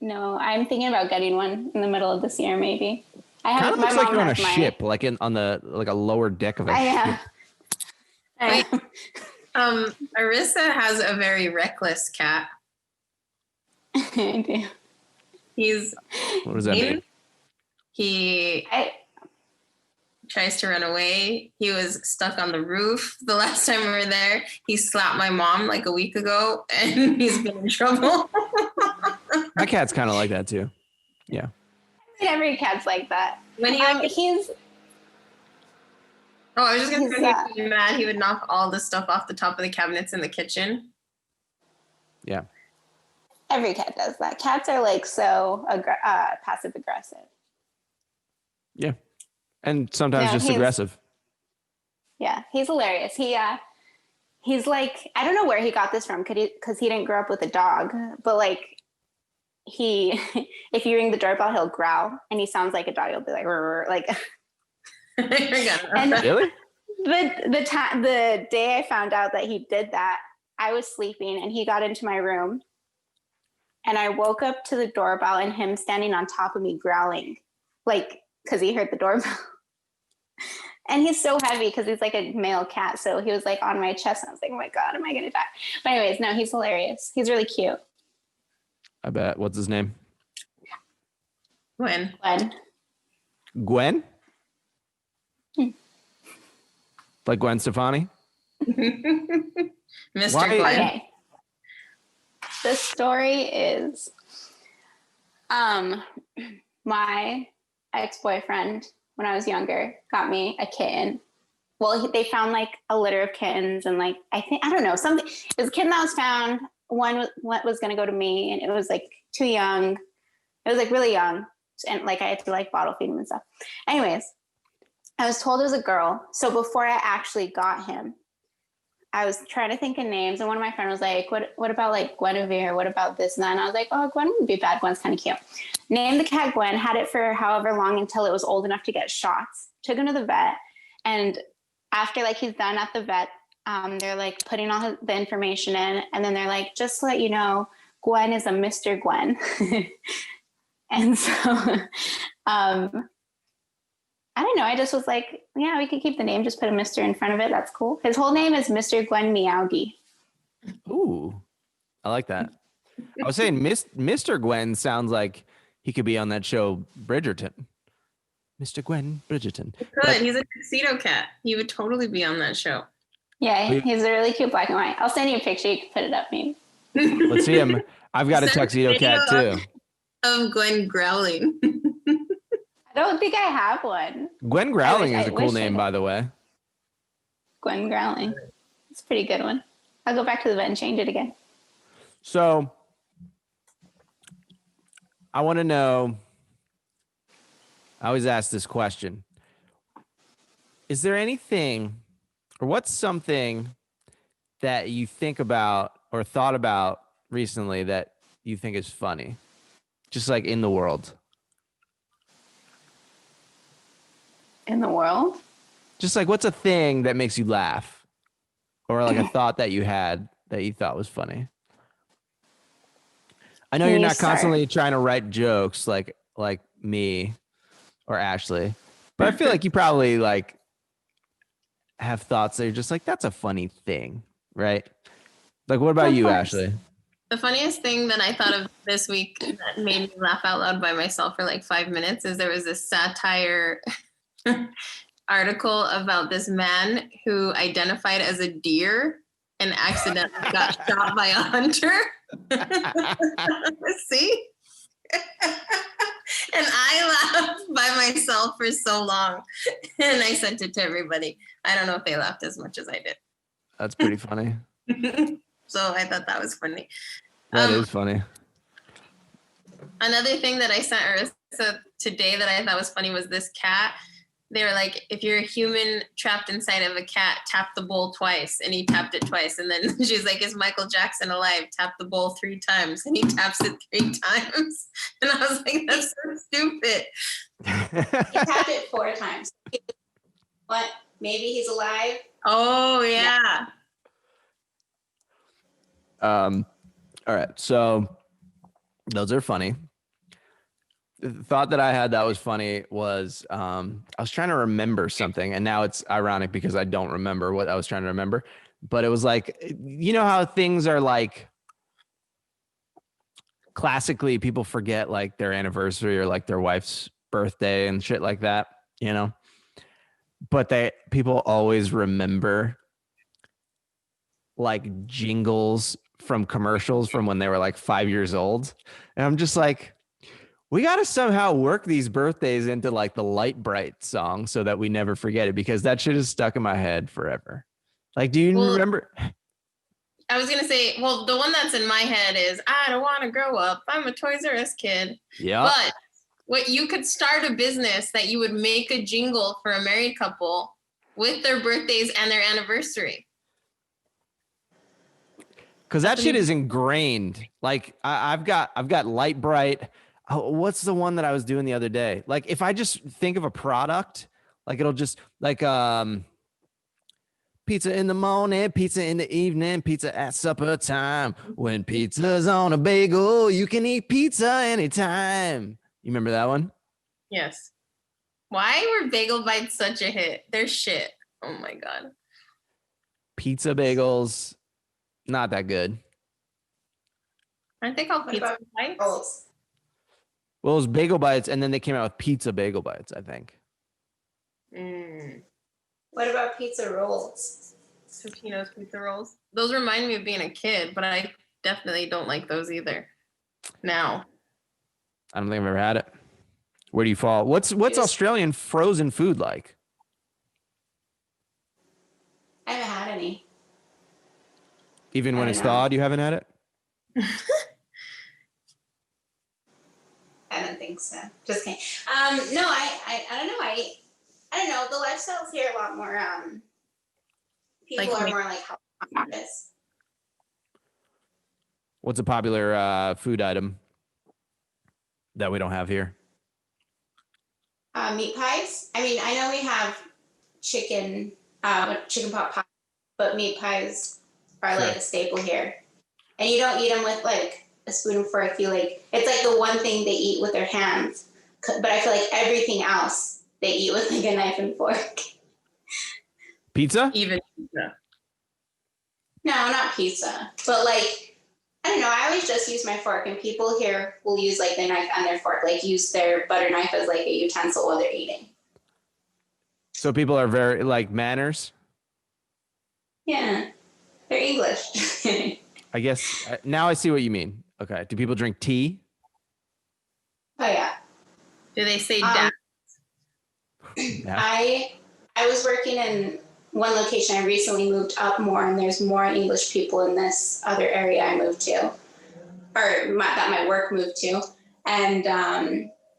No, I'm thinking about getting one in the middle of this year, maybe. I have. Kind of looks like you're on a ship, like on the like a lower deck of a ship. I am. Aryssa has a very reckless cat. I do. What does that mean? He tries to run away. He was stuck on the roof the last time we were there. He slapped my mom like a week ago, and he's been in trouble. My cat's kind of like that too. Yeah. Every cat's like that. When he he's. Oh, I was just gonna say he'd be mad. He would knock all the stuff off the top of the cabinets in the kitchen. Yeah. Every cat does that. Cats are like so passive aggressive. Yeah. And sometimes just aggressive. Yeah, he's hilarious. He's like, I don't know where he got this from because he didn't grow up with a dog, but like if you ring the doorbell, he'll growl and he sounds like a dog. He'll be like, rrr, like. And really? The day I found out that he did that, I was sleeping and he got into my room and I woke up to the doorbell and him standing on top of me growling, like, because he heard the doorbell. And he's so heavy because he's like a male cat. So he was like on my chest. And I was like, oh my God, am I going to die? But anyways, no, he's hilarious. He's really cute. I bet. What's his name? Gwen. Gwen? Like Gwen Stefani? Mr. Why- Gwen. Okay. The story is my ex-boyfriend, when I was younger, got me a kitten. Well, they found like a litter of kittens, and like I don't know, something. It was a kitten that was found. One was going to go to me, and it was like too young. It was like really young, and like I had to like bottle feed him and stuff. Anyways, I was told it was a girl. So before I actually got him, I was trying to think of names, and one of my friends was like, what about like Guinevere? What about this and that? And I was like, oh, Gwen wouldn't be bad. Gwen's kind of cute. Named the cat Gwen, had it for however long until it was old enough to get shots. Took him to the vet. And after like he's done at the vet, they're like putting all the information in. And then they're like, just to let you know, Gwen is a Mr. Gwen. And so I don't know. I just was like, yeah, we could keep the name. Just put a Mr. in front of it. That's cool. His whole name is Mr. Gwen Miyagi. Ooh, I like that. I was saying Mr. Gwen sounds like he could be on that show Bridgerton. Mr. Gwen Bridgerton. Good. He's a tuxedo cat. He would totally be on that show. Yeah, he's a really cute black and white. I'll send you a picture. You can put it up maybe. Let's see him. I've got a Send a tuxedo cat video too. Of Gwen growling. I don't think I have one. Gwen Growling is a cool wish I name, did. by the way. Gwen Growling. It's a pretty good one. I'll go back to the vet and change it again. So I want to know, I always ask this question. Is there anything, or what's something that you think about or thought about recently that you think is funny? Just like in the world. In the world? Just like, what's a thing that makes you laugh? Or like a thought that you had that you thought was funny? I know Can you're you not start? constantly trying to write jokes like me or Ashley, but I feel like you probably like have thoughts that you're just like, that's a funny thing, right? Like, what about Of you, course. Ashley? The funniest thing that I thought of this week that made me laugh out loud by myself for like 5 minutes is there was this satire article about this man who identified as a deer and accidentally got shot by a hunter. See? And I laughed by myself for so long. And I sent it to everybody. I don't know if they laughed as much as I That's pretty funny. did. So I thought that was funny. That is funny. Another thing that I sent Aryssa today that I thought was funny was this cat. They were like, if you're a human trapped inside of a cat, tap the bowl twice. And he tapped it twice. And then she's like, is Michael Jackson alive? Tap the bowl 3 times. And he taps it 3 times. And I was like, that's so stupid. He tapped it 4 times. What? Maybe he's alive? Oh, yeah. All right. So those are funny. The thought that I had that was funny was I was trying to remember something, and now it's ironic because I don't remember what I was trying to remember. But it was like, you know how things are like classically people forget like their anniversary or like their wife's birthday and shit like that, you know? But people always remember like jingles from commercials from when they were like 5 years old. And I'm just like, we got to somehow work these birthdays into like the Light Bright song so that we never forget it, because that shit is stuck in my head forever. Like, do you remember? I was going to say, well, the one that's in my head is, I don't want to grow up. I'm a Toys R Us kid. Yeah. But what you could start a business that you would make a jingle for a married couple with their birthdays and their anniversary. Because that shit is ingrained. Like I've got Light Bright. Oh, what's the one that I was doing the other day? Like if I just think of a product, like it'll just like Pizza in the morning, pizza in the evening, pizza at supper time. When pizza's on a bagel, you can eat pizza anytime. You remember that one? Yes. Why were bagel bites such a hit? They're shit. Oh my God. Pizza bagels, not that good. Aren't they called What pizza about bites? rolls? Well, it was bagel bites, and then they came out with pizza bagel bites, I think. What about pizza rolls? Totino's pizza rolls. Those remind me of being a kid, but I definitely don't like those either. Now. I don't think I've ever had it. Where do you fall? What's Australian frozen food like? I haven't had any. Even when I it's don't know. thawed, you haven't had it? I don't think so. Just kidding. No, I don't know. I don't know. The lifestyles here a lot more. People Like are me. more like health conscious. What's a popular food item that we don't have here? Meat pies. I mean, I know we have chicken pot pie, but meat pies are like a staple here. And you don't eat them with like a spoon and fork. You like it's like the one thing they eat with their hands. But I feel like everything else they eat with like a knife and fork. Pizza? Even pizza. No, not pizza. But like, I don't know. I always just use my fork, and people here will use like their knife and their fork, like use their butter knife as like a utensil while they're eating. So people are very like manners? Yeah, they're English. I guess now I see what you mean. Okay. Do people drink tea? Oh yeah. Do they say dad? Yeah. I was working in one location. I recently moved up more, and there's more English people in this other area I moved to, or that my work moved to, and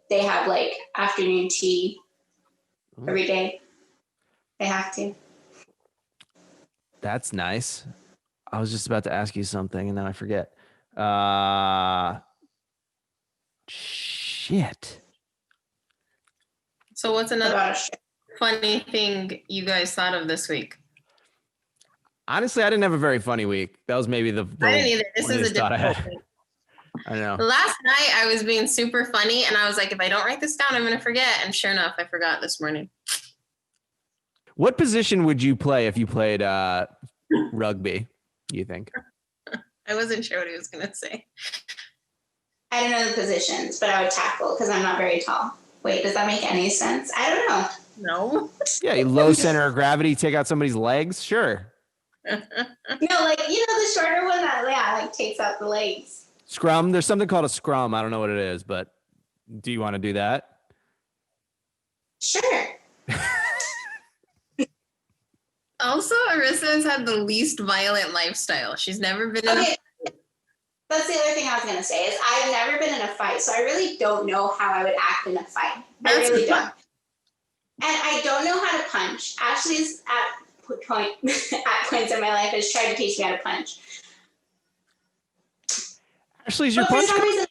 they have like afternoon tea every day. They have to. That's nice. I was just about to ask you something and now I forget. Shit. So what's another About a shirt. funny thing you guys thought of this week? Honestly, I didn't have a very funny week. That was maybe the I didn't either. This is a funniest thought I difficult had. thing. I know. Last night I was being super funny and I was like, if I don't write this down, I'm going to forget. And sure enough, I forgot this morning. What position would you play if you played rugby, you think? I wasn't sure what he was going to say. I don't know the positions, but I would tackle because I'm not very tall. Wait, does that make any sense? I don't know. No. Yeah, you low center of gravity, take out somebody's legs? Sure. No, like, the shorter one that, like takes out the legs. Scrum. There's something called a scrum. I don't know what it is, but do you want to do that? Sure. Also, Aryssa has had the least violent lifestyle. She's never been in Okay. That's the other thing I was going to say is I've never been in a fight, so I really don't know how I would act in a fight. I really don't. And I don't know how to punch. Ashley's at points in my life has tried to teach me how to punch. Ashley's your But for punch some coach? a... reason,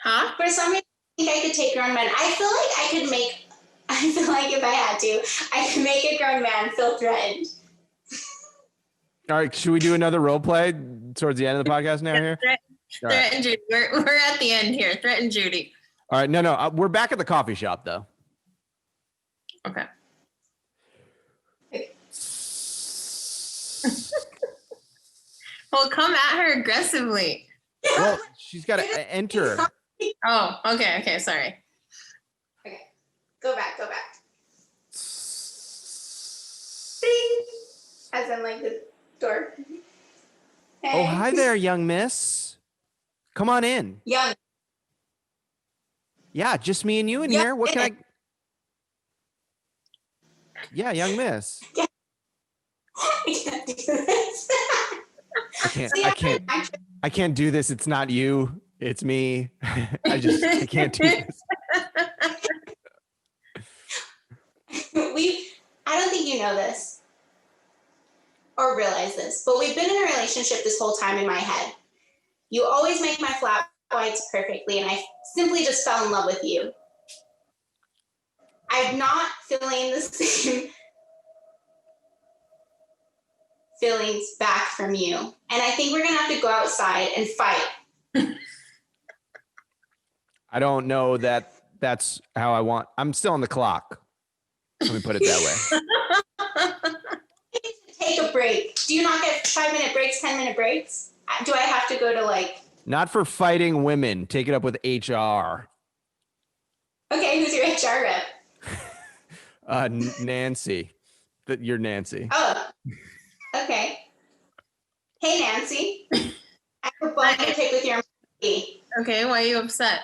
Huh? I think I could take grown men. I feel like if I had to, I could make a grown man feel threatened. All right, should we do another role play towards the end of the podcast now here? All Threat right. and Judy. We're at the end here. Threat and Judy. All right, no, we're back at the coffee shop though. Okay. Well, come at her aggressively. Well, she's got to enter. Oh, okay, sorry. Okay, go back. Ding! As in like the door. Oh, hi there, young miss. Come on in. Young. Yeah, just me and you in Young here. What can I? miss. Yeah, young miss. I can't do this. I can't do this. It's not you. It's me. I can't do this. I don't think you know this or realize this, but we've been in a relationship this whole time in my head. You always make my flat whites perfectly, and I simply just fell in love with you. I'm not feeling the same feelings back from you. And I think we're going to have to go outside and fight. I don't know that that's how I want. I'm still on the clock. Let me put it that way. Take a break. Do you not get 5-minute breaks, 10-minute breaks? Do I have to go to like... Not for fighting women. Take it up with HR. Okay, who's your HR rep? Nancy. You're Nancy. Oh, okay. Hey, Nancy. I have a bone to pick with your employee. Okay, why are you upset?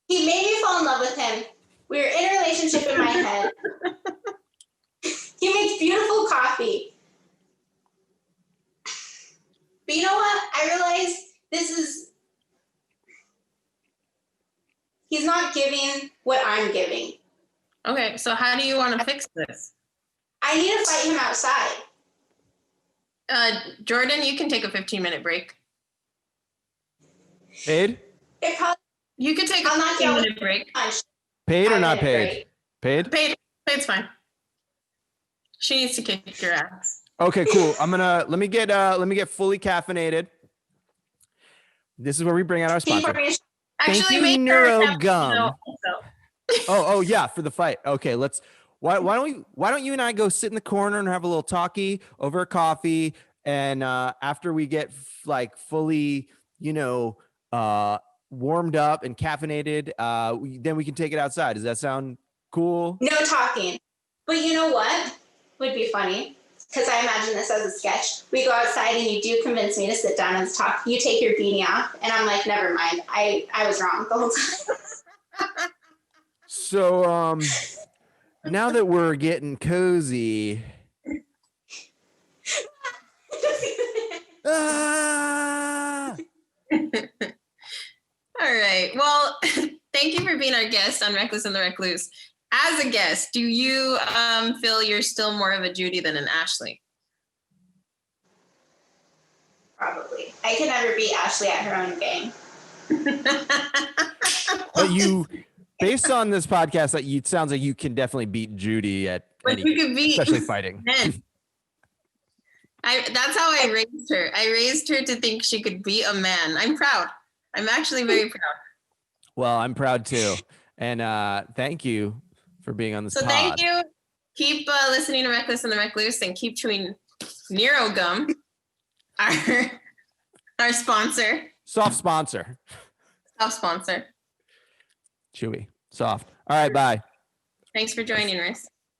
He made me fall in love with him. We were in a relationship in my head. He makes beautiful coffee. But you know what? I realized he's not giving what I'm giving. Okay, so how do you want to fix this? I need to fight him outside. Jordan, you can take a 15-minute break. Paid? You could take a I'll knock you out 15-minute break. Paid or not 5-minute paid? break. Paid? Paid. Paid's fine. She needs to kick your ass. Okay, cool. let me get fully caffeinated. This is where we bring out our sponsor. Actually, you, make her Neuro have Gum. also. Oh yeah, for the fight. Okay, why don't you and I go sit in the corner and have a little talkie over a coffee, and after we get fully, warmed up and caffeinated, then we can take it outside. Does that sound cool? No talking. But you know what would be funny? Because I imagine this as a sketch. We go outside and you do convince me to sit down and talk. You take your beanie off, and I'm like, never mind. I was wrong the whole time. So now that we're getting cozy. All right. Well, thank you for being our guest on Reckless and the Recluse. As a guest, do you feel you're still more of a Judy than an Ashley? Probably. I can never beat Ashley at her own game. But you, based on this podcast, it sounds like you can definitely beat Judy at But you could beat especially fighting. men. That's how I raised her. I raised her to think she could beat a man. I'm proud. I'm actually very proud. Well, I'm proud too. And thank you for being on this pod. Thank you. Keep listening to Reckless and the Recluse, and keep chewing Nero Gum, our sponsor. Soft sponsor. Soft sponsor. Chewy. Soft. All right, bye. Thanks for joining us.